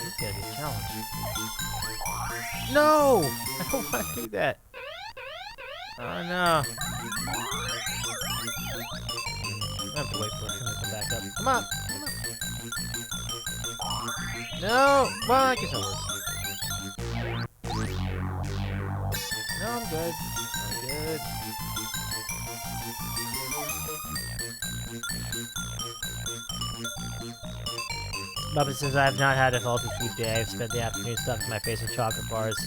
It's gonna be a challenge. No! I don't want to do that. Oh no. I have to wait for him to come back up. Come on! Come on! No! Well, I guess I was. No, I'm good. I'm good. Bubba says, I have not had a healthy food day. I've spent the afternoon stuffing my face with chocolate bars.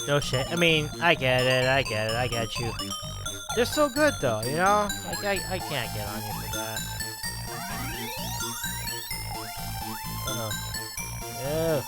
No shit. I mean, I get it. I get you. They're so good, though, you know? Like, I can't get on you for that. Uh-oh. Ew.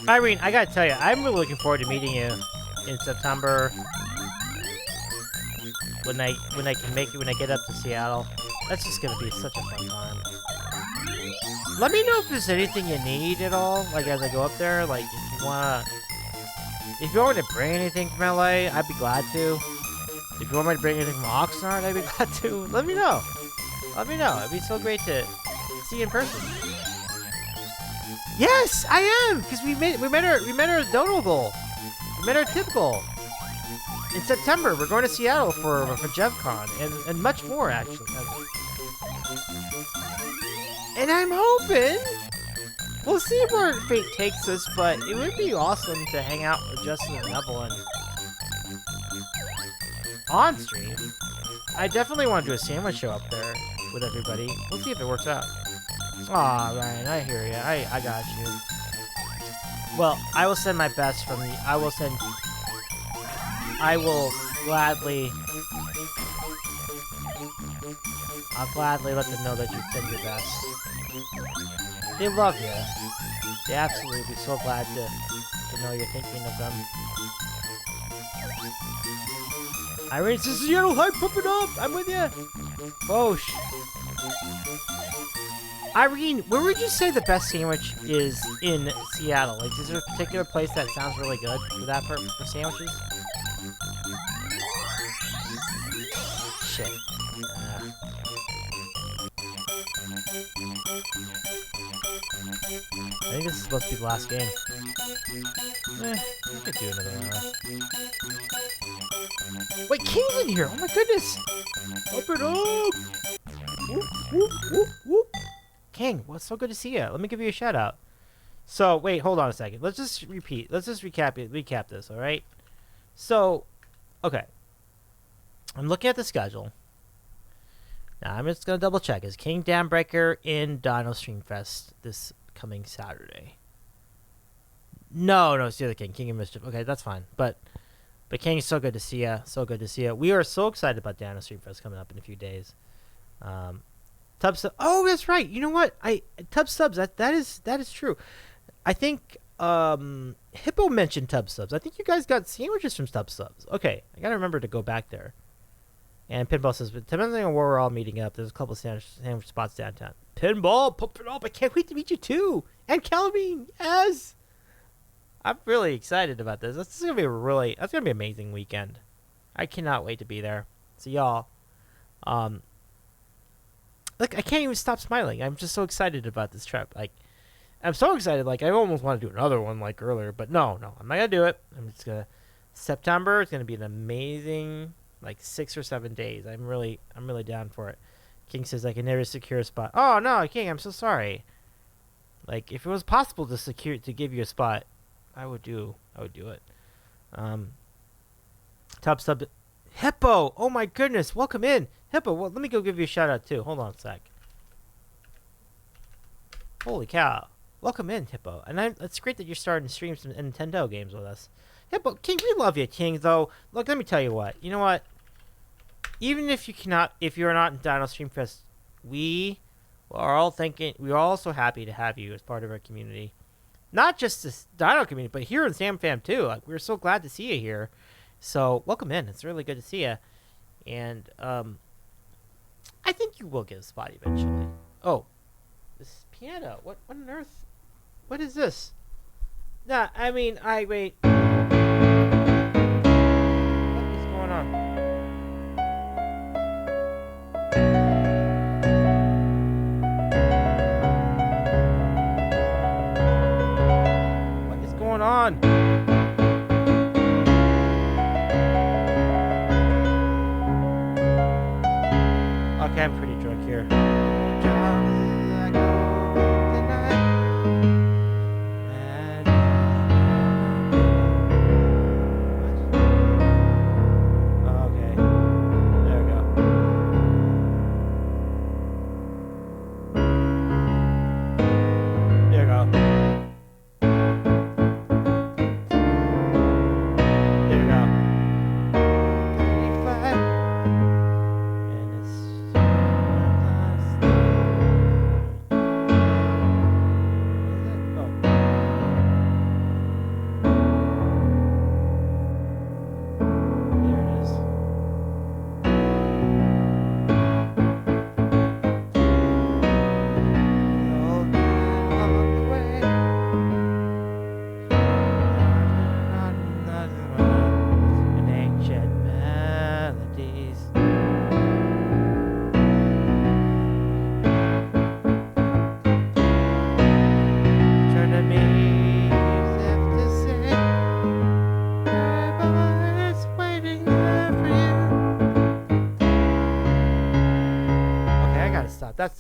Irene, I gotta tell you, I'm really looking forward to meeting you in September when I can make it, when I get up to Seattle. That's just gonna be such a fun time. Let me know if there's anything you need at all, like as I go up there. Like if you want me to bring anything from LA, I'd be glad to. If you want me to bring anything from Oxnard, I'd be glad to. Let me know. Let me know. It'd be so great to see you in person. Yes, I am, because we met our donor goal. We met our tip goal. In September, we're going to Seattle for JevCon and much more actually. And I'm hoping we'll see where fate takes us, but it would be awesome to hang out with Justin and Evelyn on stream. I definitely want to do a sandwich show up there with everybody. We'll see if it works out. Aw, Ryan, I hear you. I got you. Well, I will send my best from the... I will gladly... I'll gladly let them know that you send your best. They love you. They absolutely be so glad to know you're thinking of them. Irene says, Seattle hype, pump it up! I'm with you! Bosh. Irene, where would you say the best sandwich is in Seattle? Like, is there a particular place that sounds really good for that for sandwiches? Shit. I think this is supposed to be the last game. I could do another one. Wait, King's in here! Oh my goodness! Up it up! Whoop, whoop, whoop, whoop. King, well, it's so good to see you. Let me give you a shout out. So, wait, hold on a second. Let's just recap this, all right? So, okay. I'm looking at the schedule. Now, I'm just going to double check. Is King Dambreaker in Dino Streamfest this coming Saturday? No, it's the other King. King of Mischief. Okay, that's fine. But King, so good to see you. So good to see you. We are so excited about Dino Streamfest coming up in a few days. Tub Subs. Oh, that's right. You know what? Tub Subs. That is true. I think Hippo mentioned Tub Subs. I think you guys got sandwiches from Tub Subs. Okay, I gotta remember to go back there. And Pinball says, but depending on where we're all meeting up, there's a couple of sandwich spots downtown. Pinball, pump it up! I can't wait to meet you too. And Calvin, yes. I'm really excited about this. That's gonna be an amazing weekend. I cannot wait to be there. So y'all, look, I can't even stop smiling. I'm just so excited about this trip. Like, I'm so excited. Like, I almost want to do another one like earlier, but no, I'm not gonna do it. I'm just gonna September. It's gonna be an amazing like 6 or 7 days. I'm really down for it. King says I can never secure a spot. Oh no, King, I'm so sorry. Like if it was possible to give you a spot, I would do it. Top sub Hippo. Oh my goodness, welcome in. Hippo, well, let me go give you a shout out too. Hold on a sec. Holy cow. Welcome in, Hippo. And it's great that you're starting to stream some Nintendo games with us. Hippo, King, we love you, King, though. Look, let me tell you what. You know what? Even if you're not in Dino Streamfest, we are all so happy to have you as part of our community. Not just this Dino community, but here in Sam Fam too. Like, we're so glad to see you here. So, welcome in. It's really good to see you. And, I think you will get a spot eventually. Oh. This piano. What on earth? What is this? Nah, I mean, wait. What is going on? What is going on? Okay, I'm pretty drunk here.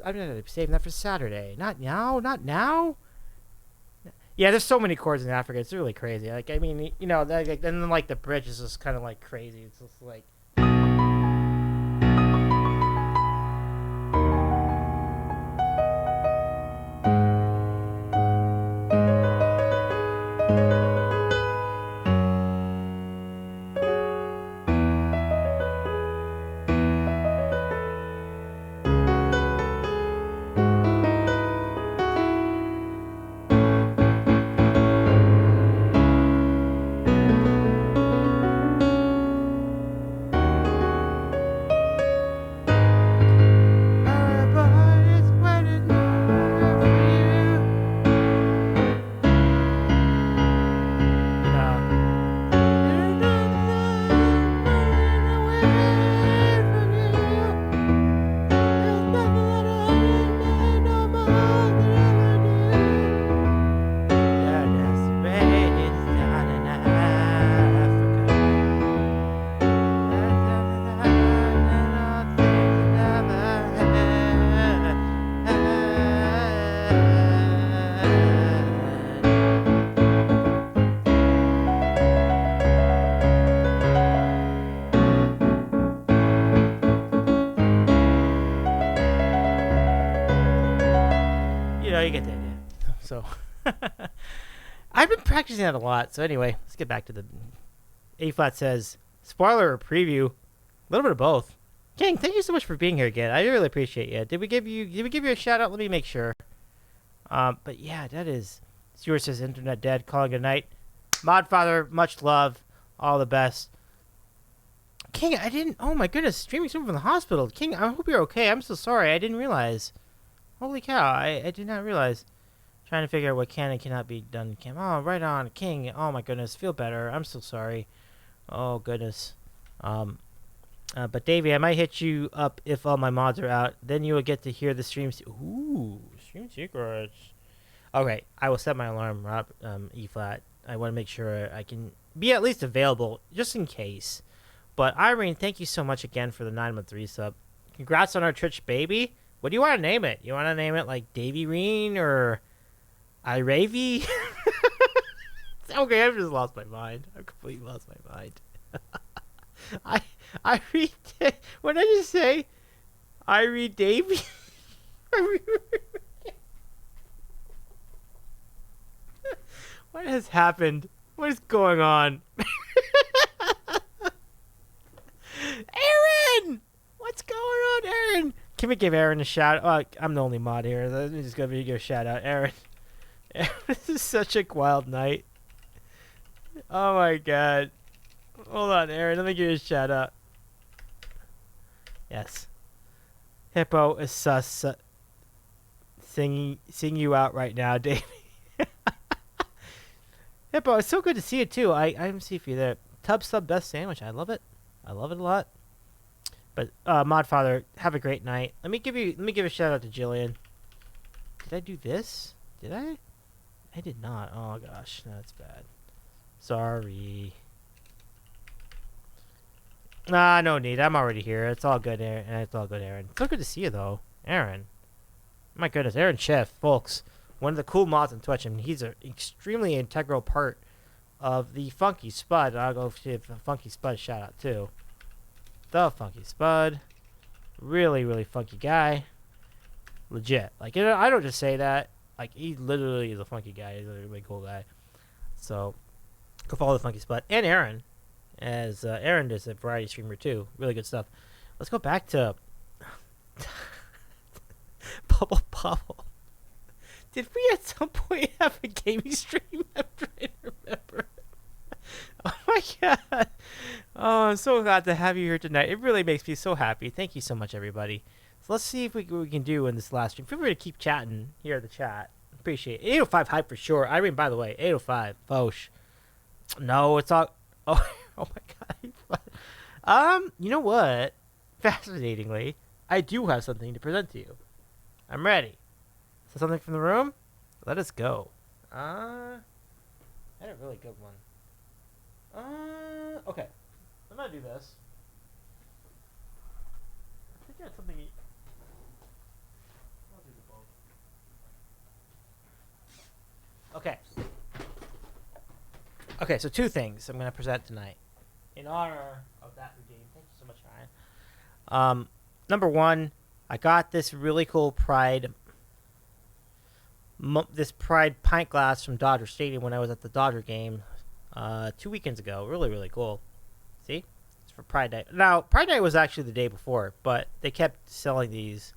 I'm gonna save that for Saturday. Not now. Not now. Yeah, there's so many chords in Africa. It's really crazy. Like, I mean, you know, and then like the bridge is just kind of like crazy. It's just like. You get the idea. So, I've been practicing that a lot. So anyway, let's get back to the A-flat says, spoiler or preview, a little bit of both. King, thank you so much for being here again. I really appreciate you. Did we give you a shout out? Let me make sure. But yeah, that is. Stuart says internet dead, calling it a night. Modfather, much love, all the best. King, I didn't. Oh my goodness, streaming someone from the hospital. King, I hope you're okay. I'm so sorry. I didn't realize. Holy cow, I did not realize. Trying to figure out what can and cannot be done. Oh, right on. King, oh my goodness, feel better. I'm so sorry. Oh, goodness. But Davey, I might hit you up if all my mods are out. Then you will get to hear the streams. Ooh, stream secrets. Okay, I will set my alarm, Rob, E-flat. I want to make sure I can be at least available, just in case. But Irene, thank you so much again for the 9-month resub. Congrats on our Twitch baby. What do you want to name it? You want to name it like Davy Reen or Iravy? Okay, I've just lost my mind. I've completely lost my mind. I read. What did I just say? I read Davy. What has happened? What is going on? Aaron! What's going on, Aaron? Can we give Aaron a shout out? Oh, I'm the only mod here. Let me just give a shout out. Aaron. This is such a wild night. Oh my god. Hold on, Aaron. Let me give you a shout out. Yes. Hippo is sus. Sing you out right now, Davey. Hippo, it's so good to see you too. I'm see you there. Tub sub best sandwich. I love it. I love it a lot. But Modfather, have a great night. Let me give a shout out to Jillian. Did I do this? Did I? I did not. Oh gosh, that's bad. Sorry. Nah, no need. I'm already here. It's all good, Aaron. It's all good, Aaron. So good to see you though, Aaron. My goodness, Aaron Chef, folks. One of the cool mods on Twitch, and he's an extremely integral part of the Funky Spud. I'll go give Funky Spud a shout out too. The Funky Spud, really, really funky guy. Legit. Like, I don't just say that. Like, he literally is a funky guy. He's a really cool guy. So, go follow the Funky Spud and Aaron, as Aaron is a variety streamer too. Really good stuff. Let's go back to Bubble Bobble. Did we at some point have a gaming stream? I'm trying to remember. Oh my god. Oh, I'm so glad to have you here tonight. It really makes me so happy. Thank you so much, everybody. So let's see if what we can do in this last stream. Feel free to keep chatting here in the chat. Appreciate it. 805 hype for sure. Irene, by the way, 805. Fosh. No, it's all... Oh, oh my god. You know what? Fascinatingly, I do have something to present to you. I'm ready. So something from the room? Let us go. I had a really good one. Okay. I'm gonna do this. I think I had something. I'll do the both. Okay. Okay, so two things I'm gonna present tonight in honor of that redeem. Thank you so much, Ryan. Number one, I got this really cool Pride pint glass from Dodger Stadium when I was at the Dodger game 2 weekends ago. Really, really cool. See? It's for Pride Night. Now, Pride Night was actually the day before, but they kept selling these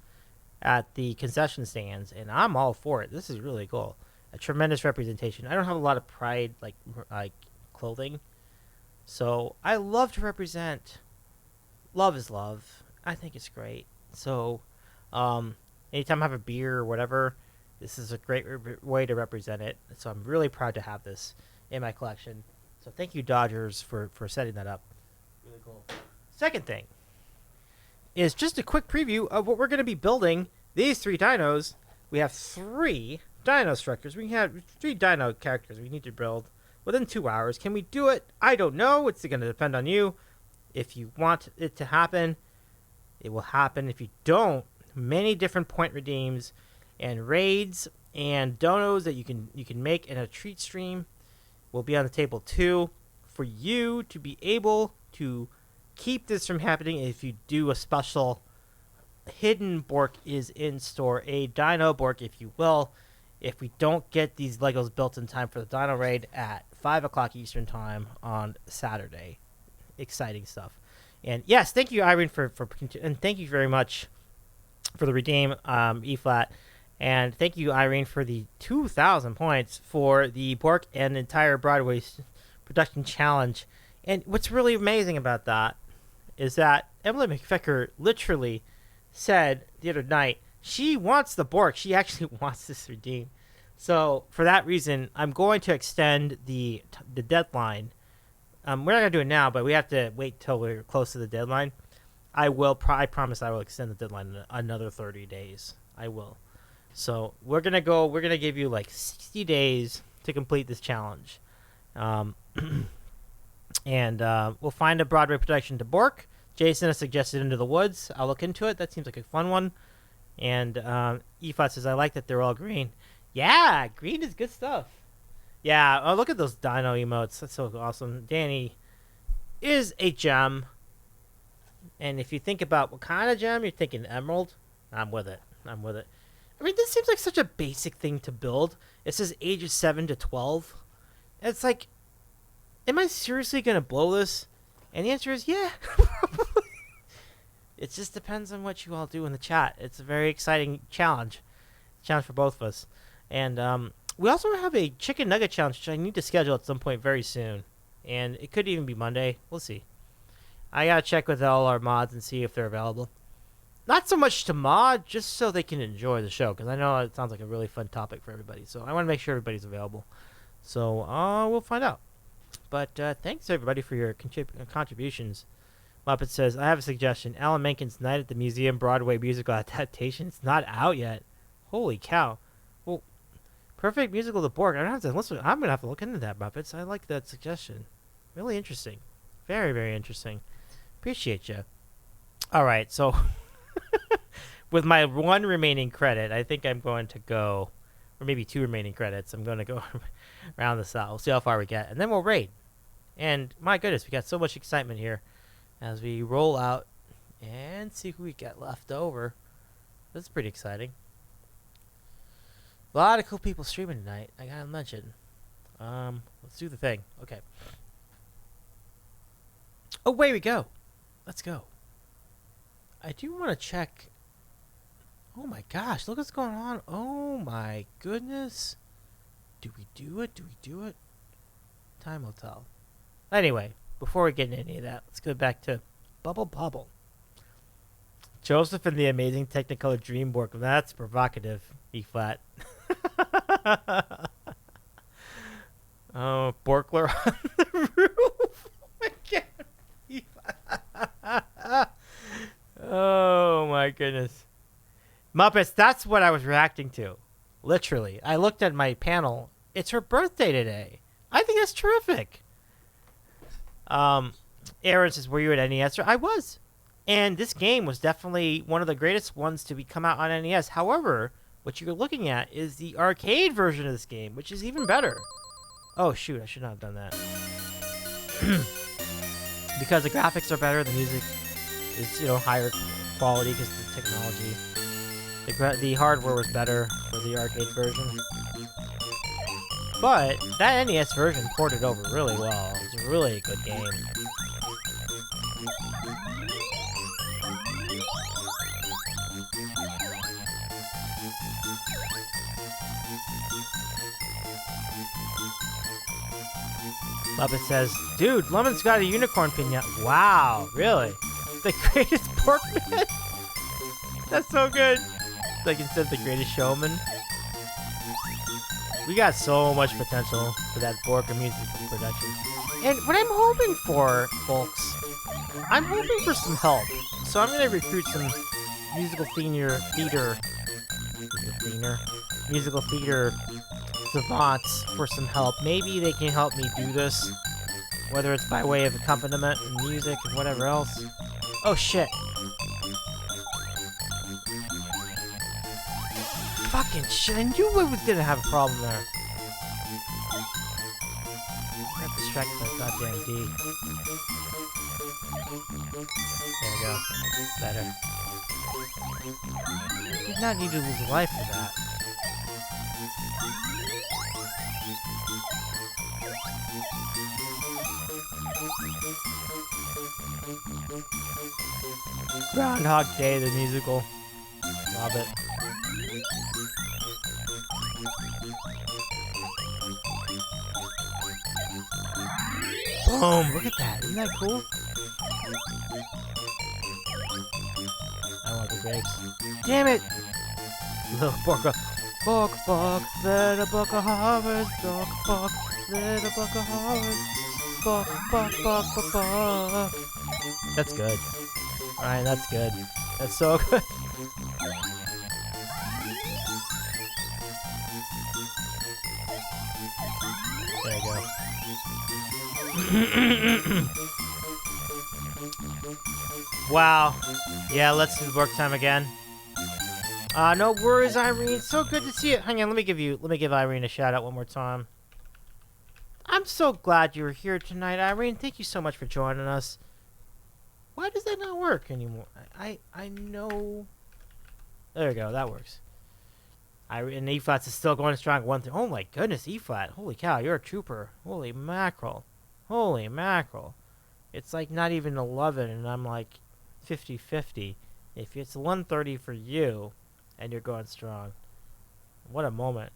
at the concession stands, and I'm all for it. This is really cool. A tremendous representation. I don't have a lot of Pride like clothing, so I love to represent. Love is love. I think it's great. So, anytime I have a beer or whatever, this is a great way to represent it. So I'm really proud to have this in my collection. So thank you, Dodgers, for setting that up. Really cool. Second thing is just a quick preview of what we're going to be building. These 3 dinos. We have 3 dino structures. We have 3 dino characters we need to build within 2 hours. Can we do it? I don't know. It's going to depend on you. If you want it to happen, it will happen. If you don't, many different point redeems and raids and donos that you can make in a treat stream will be on the table too, for you to be able to keep this from happening. If you do a special hidden Bork is in store, a dino Bork, if you will, if we don't get these Legos built in time for the dino raid at 5 o'clock Eastern time on Saturday. Exciting stuff. And yes, thank you, Irene, and thank you very much for the redeem, E-Flat. And thank you, Irene, for the 2,000 points for the Bork and entire Broadway production challenge. And what's really amazing about that is that Emily McFicker literally said the other night she wants the Bork. She actually wants this redeem. So for that reason, I'm going to extend the deadline. We're not going to do it now, but we have to wait till we're close to the deadline. I promise I will extend the deadline another 30 days. I will. So we're going to give you like 60 days to complete this challenge. And we'll find a Broadway production to Bork. Jason has suggested Into the Woods. I'll look into it. That seems like a fun one. And Efat says, I like that they're all green. Yeah, green is good stuff. Yeah, oh, look at those Dino emotes. That's so awesome. Danny is a gem. And if you think about what kind of gem, you're thinking emerald. I'm with it. I mean, this seems like such a basic thing to build. It says ages 7 to 12. It's like, am I seriously going to blow this? And the answer is yeah. It just depends on what you all do in the chat. It's a very exciting challenge. Challenge for both of us. And we also have a chicken nugget challenge, which I need to schedule at some point very soon. And it could even be Monday. We'll see. I got to check with all our mods and see if they're available. Not so much to mod, just so they can enjoy the show. Because I know it sounds like a really fun topic for everybody. So I want to make sure everybody's available. So we'll find out. But thanks, everybody, for your contributions. Muppet says, I have a suggestion. Alan Menken's Night at the Museum Broadway musical adaptation. It's not out yet. Holy cow. Well, perfect musical to Borg. I'm going to have to look into that, Muppets. I like that suggestion. Really interesting. Very, very interesting. Appreciate you. All right, so with my one remaining credit, I think I'm going to go, or maybe 2 remaining credits, I'm going to go around the south. We'll see how far we get, and then we'll raid. And my goodness, we got so much excitement here as we roll out and see who we got left over. That's pretty exciting. A lot of cool people streaming tonight, I gotta mention. Let's do the thing. Okay. Oh, away we go. Let's go. I do want to check. Oh my gosh, look what's going on. Oh my goodness. Do we do it? Time will tell. Anyway, before we get into any of that, let's go back to Bubble Bobble. Joseph and the Amazing Technicolor Dreamwork. That's provocative, E-flat. Oh, Borkler on the roof. Oh my god. Oh my goodness. Muppets, that's what I was reacting to. Literally. I looked at my panel. It's her birthday today. I think that's terrific. Aaron says, were you at NES? I was. And this game was definitely one of the greatest ones to come out on NES. However, what you're looking at is the arcade version of this game, which is even better. Oh, shoot. I should not have done that. Because the graphics are better, the music is, higher quality because of the technology. The hardware was better for the arcade version. But that NES version ported over really well. It's a really good game. Muppet says, dude, Lemon's got a unicorn pinata. Wow, really? The greatest pork man? That's so good. It's like instead of the greatest showman. We got so much potential for that Borka music production. And what I'm hoping for, folks, I'm hoping for some help. So I'm going to recruit some musical theater savants for some help. Maybe they can help me do this, whether it's by way of accompaniment and music and whatever else. Oh shit. Fucking shit, I knew I was gonna have a problem there. I got distracted by goddamn D. There we go. Better. Did not need to lose a life for that. Groundhog Day, the musical. Love it. Boom! Look at that. Isn't that cool? I want the grapes. Damn it! Little Borka. Bork, bork, little Borka harvest. Bork, bork, little Borka harvest. Bork, bork, bork, bork, bork. That's good. Alright, that's good. That's so good. There you go. Wow. Yeah, let's do the work time again. No worries, Irene. So good to see you. Hang on, let me give Irene a shout out one more time. I'm so glad you were here tonight, Irene. Thank you so much for joining us. Why does that not work anymore? I know. There we go. That works. And E flats is still going strong. Oh my goodness, E flat. Holy cow, you're a trooper. Holy mackerel. Holy mackerel. It's like not even 11, and I'm like 50-50. If it's 130 for you, and you're going strong. What a moment.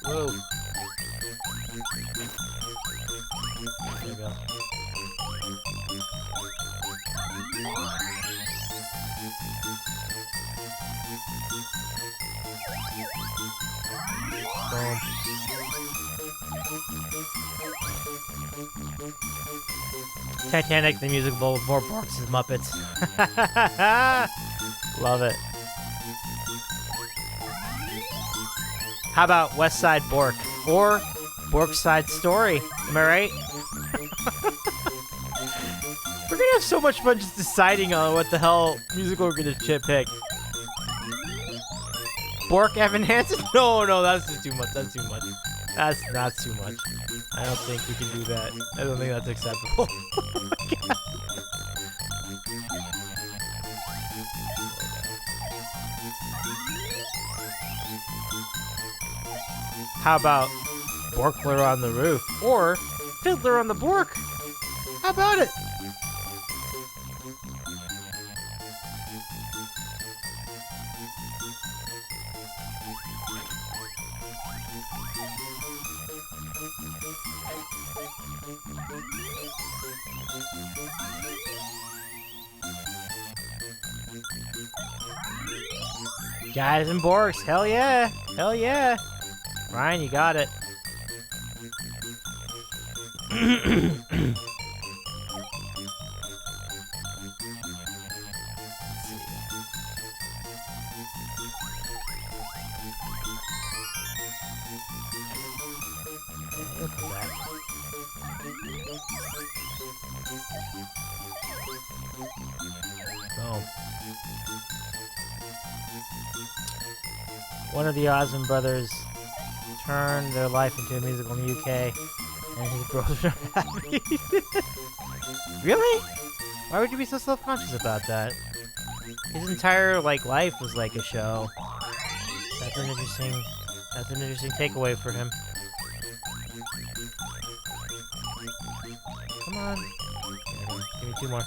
Whoa. There you go. Boom. Titanic, the musical with more Borks and Muppets. Love it. How about West Side Bork? Or Bork Side Story? Am I right? We're gonna have so much fun just deciding on what the hell musical we're gonna pick. Bork Evan Hansen? No, that's just too much. That's too much. That's not too much. I don't think we can do that. I don't think that's acceptable. Oh my God. How about Borkler on the Roof? Or Fiddler on the Bork? How about it? Guys and Borks, hell yeah! Hell yeah! Ryan, you got it. He'll come back. Boom. One of the Osmond brothers turned their life into a musical in the UK, and his bros are happy. Really? Why would you be so self-conscious about that? His entire life was like a show. That's an interesting takeaway for him. Come on. Give me 2 more.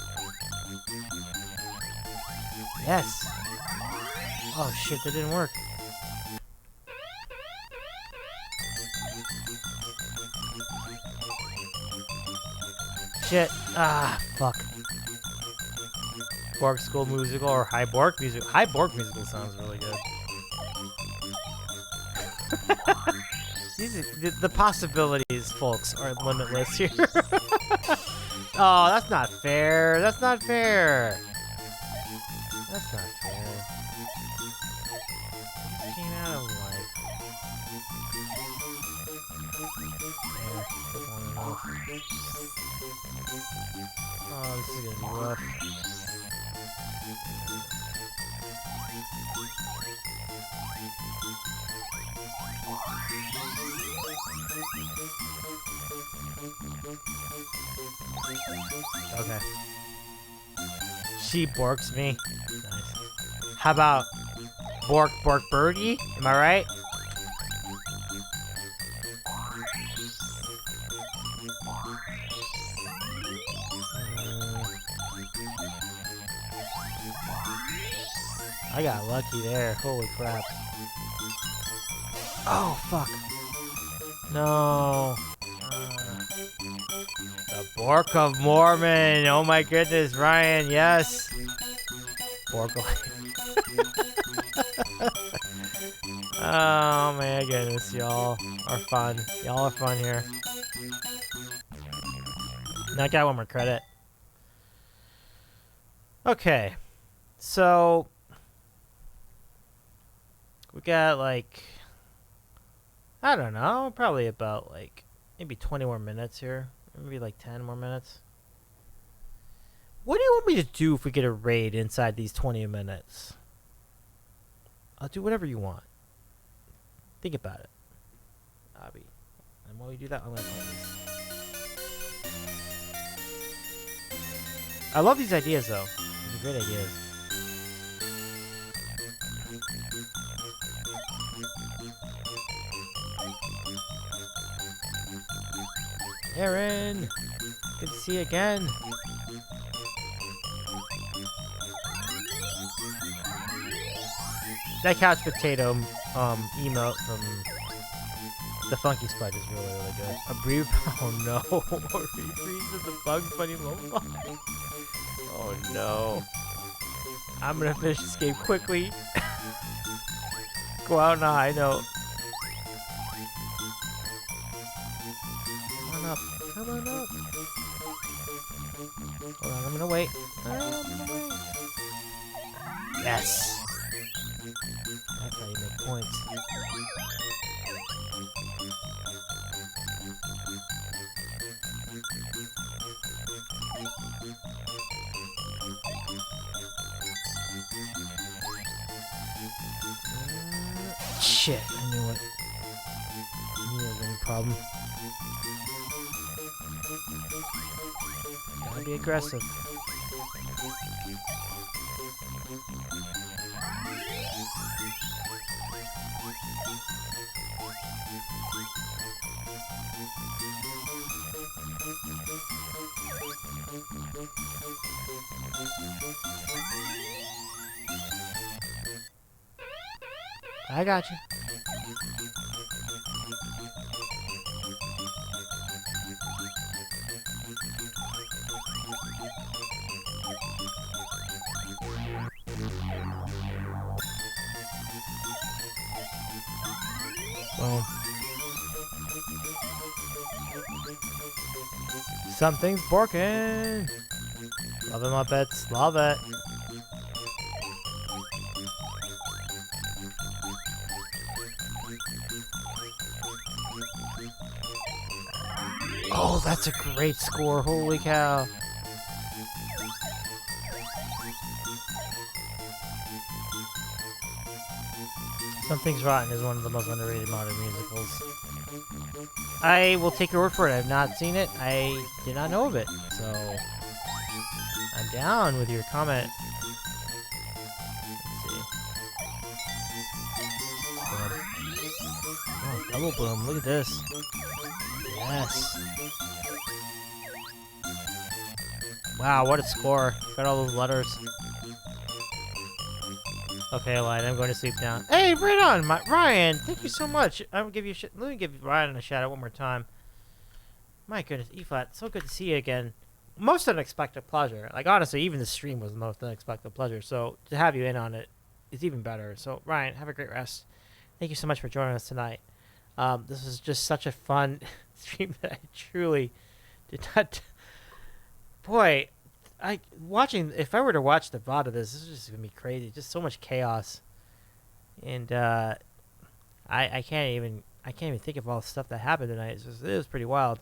Yes. Oh shit, that didn't work. Shit. Ah, fuck. Bork School Musical or High Bork Musical. High Bork Musical sounds really good. The possibilities, folks, are limitless here. Oh, that's not fair. That's not fair. That's not fair. He just came out of life. Oh, this is gonna be rough. Okay. She borks me. Nice. How about Bork Birdie? Am I right? I got lucky there. Holy crap. Oh, fuck. No. The Bork of Mormon. Oh my goodness, Ryan. Yes. Bork. Oh my goodness, y'all are fun. Y'all are fun here. Now I got 1 more credit. Okay. So we got like I don't know. Probably about like maybe 20 more minutes here. Maybe like 10 more minutes. What do you want me to do if we get a raid inside these 20 minutes? I'll do whatever you want. Think about it, Abby. And while we do that, I'm gonna play this. I love these ideas, though. These are great ideas. Aaron! Good to see you again. That couch potato emote from the Funky Spudge is really, really good. A brief... Oh no! Reprise of the Bugs Bunny lo-fi. Oh no. I'm gonna finish this game quickly. Go out on a high note. Come on up. Come on up. Hold on, I'm gonna wait. I'm gonna wait. Yes! That's how you make points. Shit, I knew it. I knew there was any problem. Gotta be aggressive. I got you. Boom. Something's working. Love it, Muppets. Love it. Oh, that's a great score. Holy cow. Something's Rotten is one of the most underrated modern musicals. I will take your word for it. I've not seen it. I did not know of it. So, I'm down with your comment. Let's see. Oh, double boom. Look at this. Yes. Wow, what a score. Got all those letters. Okay, Light, I'm going to sleep now. Hey, right on, Ryan. Thank you so much. I will give you let me give Ryan a shout out one more time. My goodness, E-Flat, so good to see you again. Most unexpected pleasure. Like, honestly, even the stream was the most unexpected pleasure. So, to have you in on it is even better. So, Ryan, have a great rest. Thank you so much for joining us tonight. This was just such a fun stream that I truly did not... Boy, if I were to watch the VOD of this is just gonna be crazy. Just so much chaos, and I can't even think of all the stuff that happened tonight. It was pretty wild.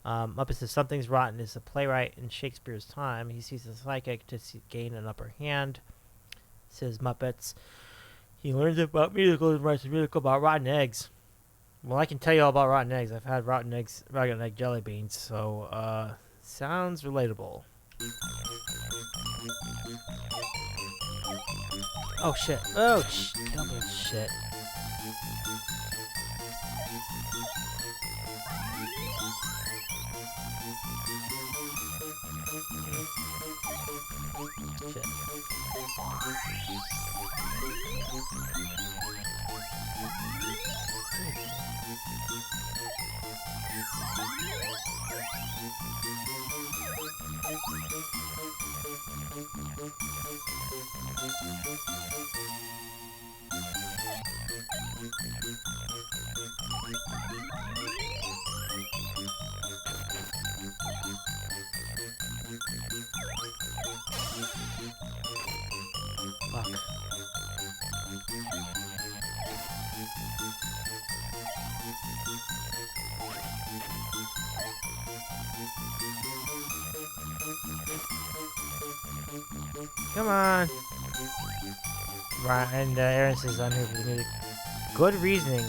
Muppet says Something's Rotten is a playwright in Shakespeare's time. He sees the psychic to gain an upper hand. Says Muppets. He learns about musicals and writes a musical about rotten eggs. Well, I can tell you all about rotten eggs. I've had rotten egg jelly beans, so sounds relatable. Oh shit! Oh double shit! Shit. Fuck. Come on. Right, and Aaron says I'm here for the music. Good reasoning,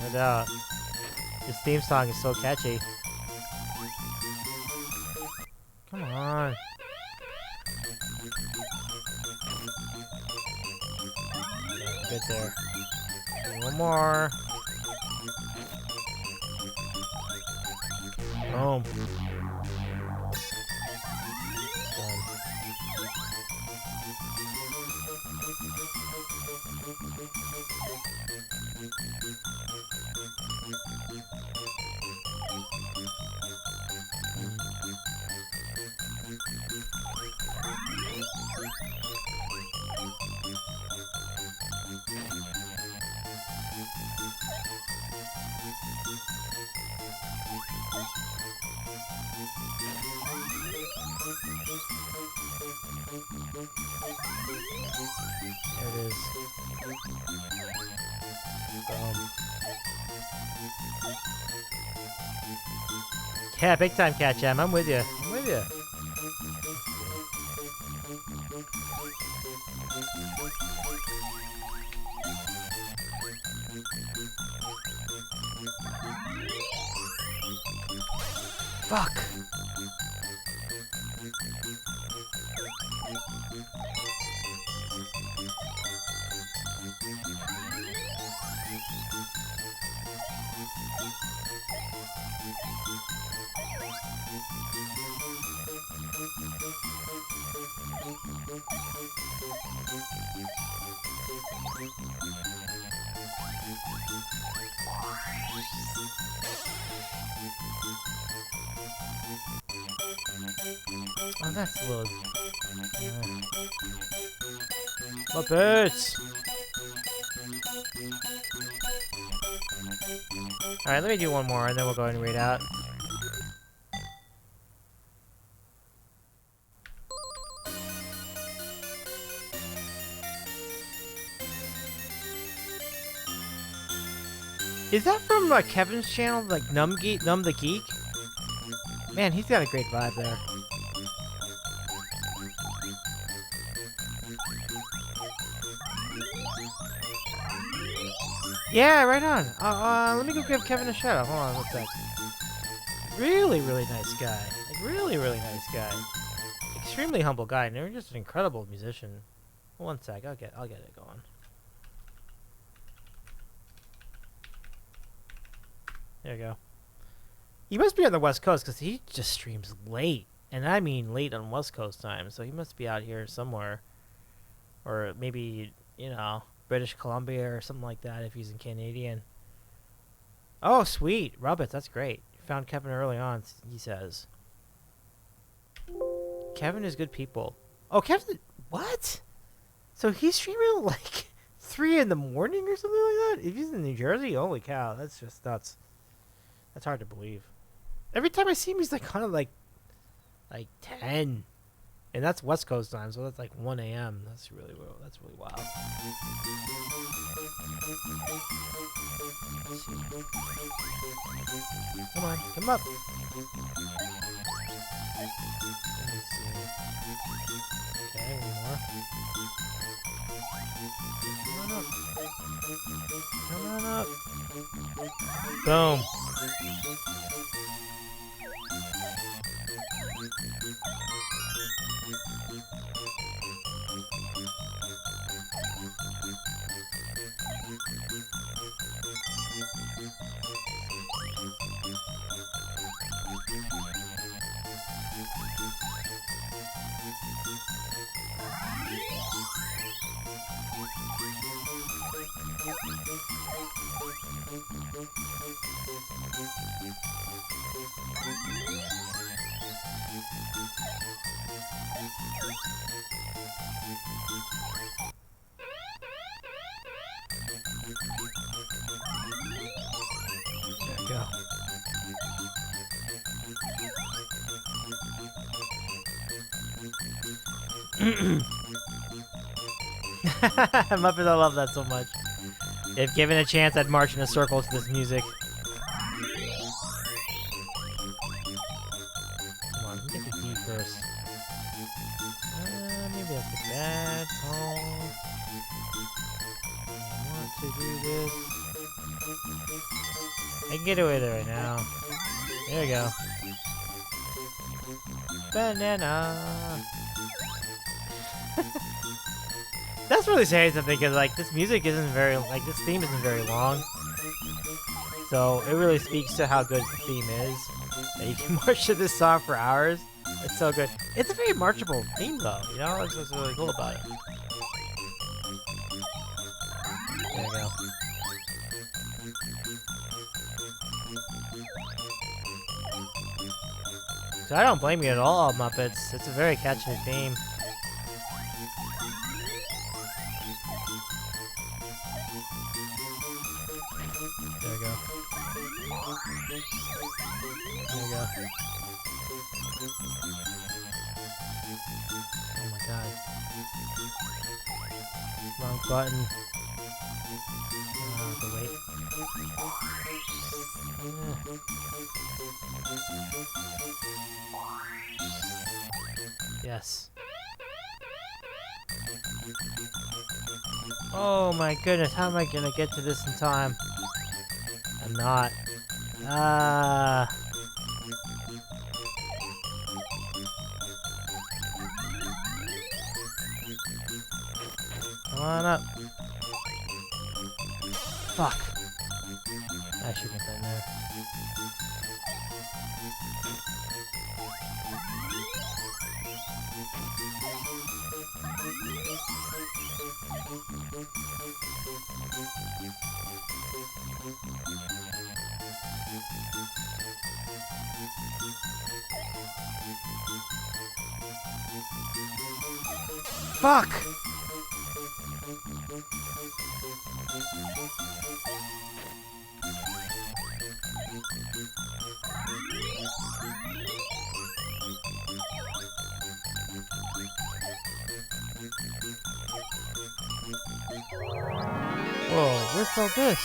no doubt. This theme song is so catchy. Come on. Okay, good there. One more. Boom. There it is. Yeah, big time, Cat Jam. I'm with you. I'm with you. Fuck. Oh, that's a little... Muppets! Alright, let me do one more and then we'll go ahead and read out. Is that from Kevin's channel, like Numb the Geek? Man, he's got a great vibe there. Yeah, right on. Let me go give Kevin a shout out. Hold on, one sec. Really, really nice guy. Like, really, really nice guy. Extremely humble guy, and they're just an incredible musician. One sec, I'll get it going. There you go. He must be on the West Coast because he just streams late, and I mean late on West Coast time. So he must be out here somewhere, or maybe British Columbia or something like that if he's in Canadian. Oh, sweet. Rubbits, that's great. Found Kevin early on, he says. Kevin is good people. Oh, Kevin... What? So he's streaming at like 3 in the morning or something like that? If he's in New Jersey? Holy cow, that's just nuts. That's hard to believe. Every time I see him, he's like kind of like 10. And that's West Coast time, so that's like 1 a.m. That's really wild. Come on, come up. Let me see. Okay, one more. Come on up. Boom. There we go. Muppet, I love that so much. If given a chance, I'd march in a circle to this music. Come on, let me get the D first. maybe that's a bad call. I want to do this. I can get away with it right now. There we go. Banana. That's really saying something because like this music isn't very like this theme isn't very long, so it really speaks to how good the theme is. That you can march to this song for hours. It's so good. It's a very marchable theme though. You know, that's what's really cool about it. There we go. So I don't blame you at all, Muppets. It's a very catchy theme. There we go. There we go. Oh my god. Wrong button. Oh, the wait. Yes. Oh my goodness, how am I gonna get to this in time? I'm not. Ah. Come on up. Fuck. I should get that there. Fuck! Whoa, what's all this?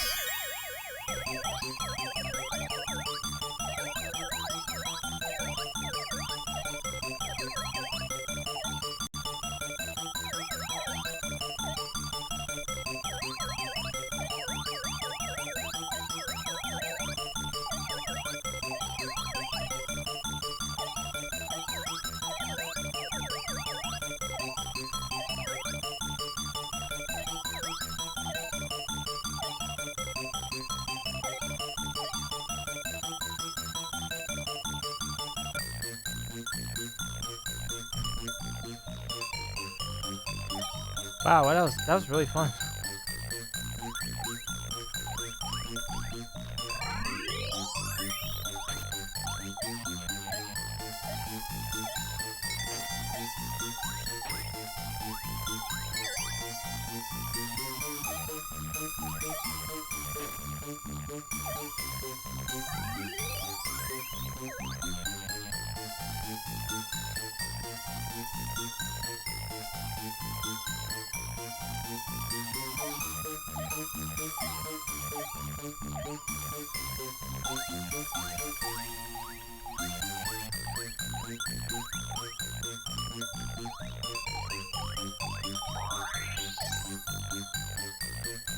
Wow, that was really fun.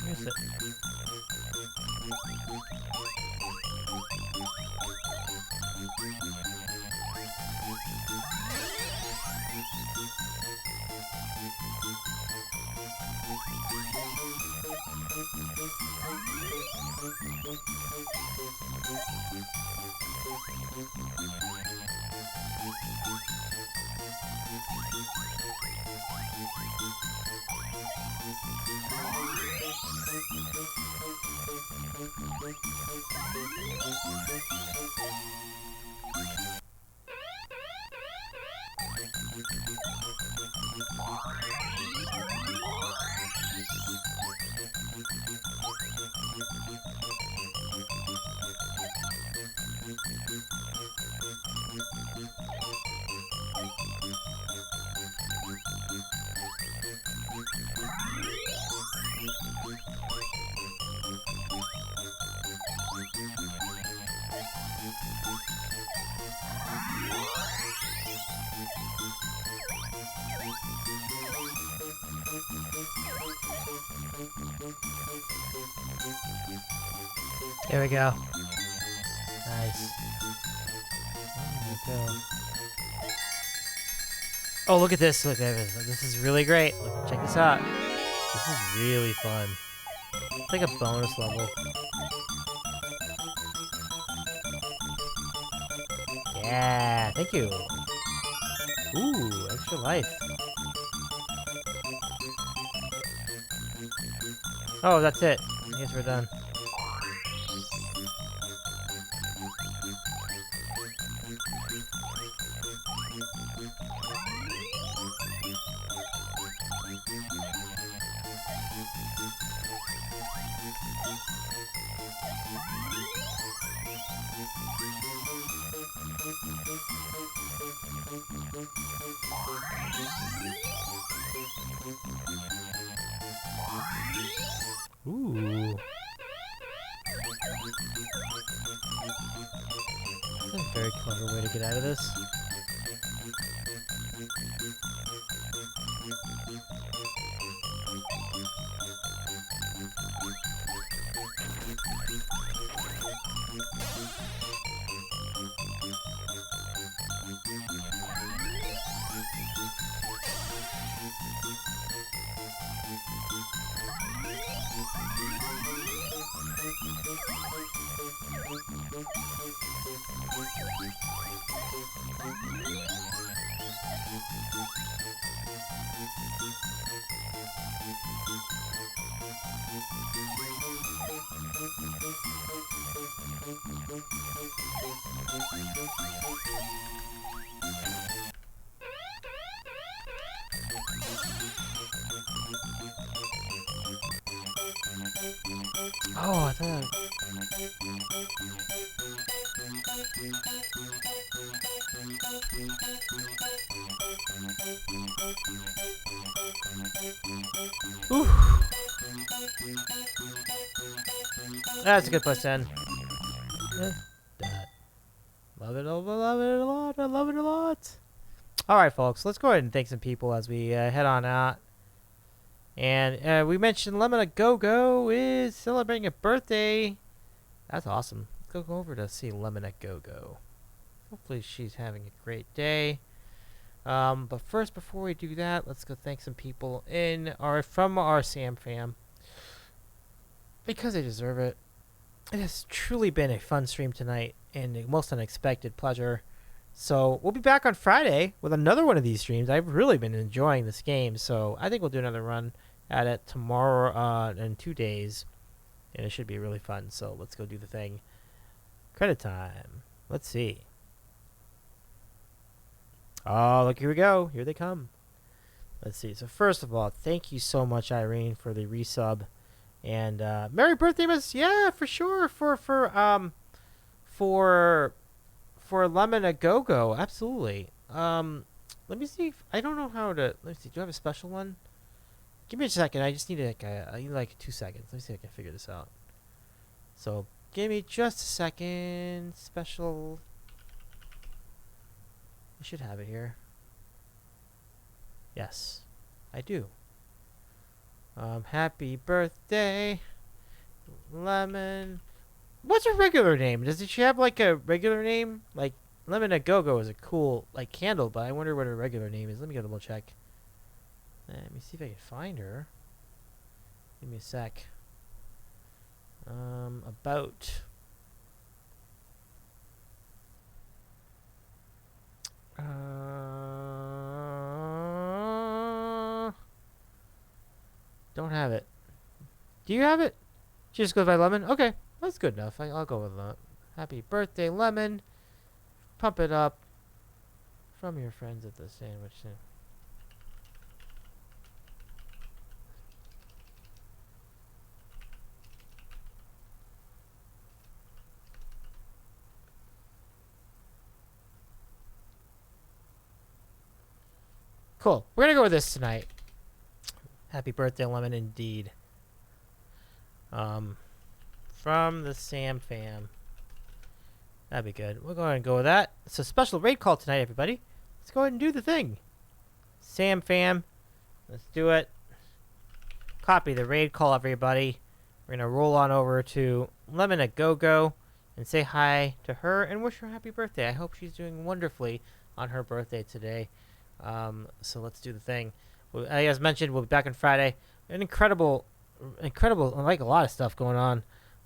Where's it? Here we go. Nice. There we go. Oh, look at this. Look at this. This is really great. Look, check this out. This is really fun. It's like a bonus level. Yeah, thank you. Ooh, extra life. Oh, that's it. I guess we're done. Ooh. That's a very clever way to get out of this. Oh, I thought. Ooh. That's a good place to end. Love it, love it a lot. I love it a lot. All right, folks, let's go ahead and thank some people as we head on out. And we mentioned Lemon A Go Go is celebrating a birthday. That's awesome. Let's go over to see Lemon A Go Go. Hopefully she's having a great day. But first, before we do that, let's go thank some people from our Sam fam, because they deserve it. It has truly been a fun stream tonight and a most unexpected pleasure. So we'll be back on Friday with another one of these streams. I've really been enjoying this game, so I think we'll do another run at it tomorrow in 2 days, and it should be really fun. So let's go do the thing. Credit time. Let's see. Oh, look, here we go. Here they come. Let's see. So first of all, thank you so much, Irene, for the resub. And Merry birthday, Miss. Yeah, for sure. For Lemon A Go Go, absolutely. Let me see. I don't know how to. Let me see. Do I have a special one? Give me a second. I just need I need like 2 seconds. Let me see if I can figure this out. So give me just a second. Special. I should have it here. Yes, I do. Happy birthday, Lemon. What's her regular name? Does she have like a regular name? Like Lemon A Go Go is a cool like candle, but I wonder what her regular name is. Let me go double check. Let me see if I can find her. Give me a sec. About. Don't have it. Do you have it? She just goes by Lemon? Okay, that's good enough. I'll go with that. Happy birthday, Lemon. Pump it up. From your friends at the sandwich stand. Cool. We're going to go with this tonight. Happy birthday, Lemon, indeed. From the Sam fam. That'd be good. We'll go ahead and go with that. It's a special raid call tonight, everybody. Let's go ahead and do the thing. Sam fam. Let's do it. Copy the raid call, everybody. We're going to roll on over to Lemon a go-go and say hi to her and wish her happy birthday. I hope she's doing wonderfully on her birthday today. So let's do the thing. As mentioned, we'll be back on Friday. An incredible, like a lot of stuff going on.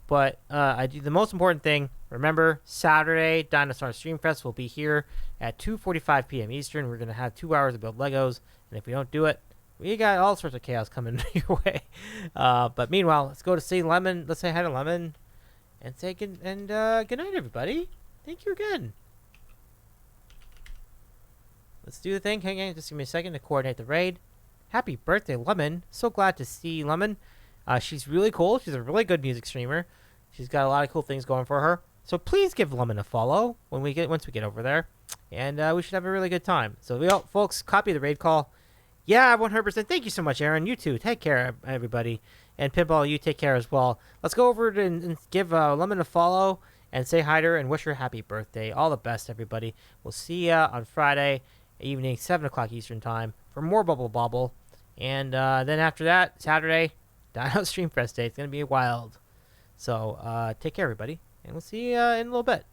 But I do the most important thing. Remember, Saturday, Dinosaur Streamfest will be here at 2:45 p.m. Eastern. We're going to have 2 hours to build Legos. And if we don't do it, we got all sorts of chaos coming your way. But meanwhile, let's go to see Lemon. Let's say hi to Lemon. And say good night, everybody. Thank you again. Let's do the thing. Hang on, just give me a second to coordinate the raid. Happy birthday, Lemon. So glad to see Lemon. She's really cool. She's a really good music streamer. She's got a lot of cool things going for her. So please give Lemon a follow once we get over there. And we should have a really good time. So folks, copy the raid call. Yeah, 100%. Thank you so much, Aaron. You too. Take care, everybody. And Pinball, you take care as well. Let's go over and give Lemon a follow and say hi to her and wish her happy birthday. All the best, everybody. We'll see ya on Friday evening, 7 o'clock Eastern Time for more Bubble Bobble. And then after that, Saturday, Dino Streamfest Day. It's going to be wild. So take care, everybody. And we'll see you in a little bit.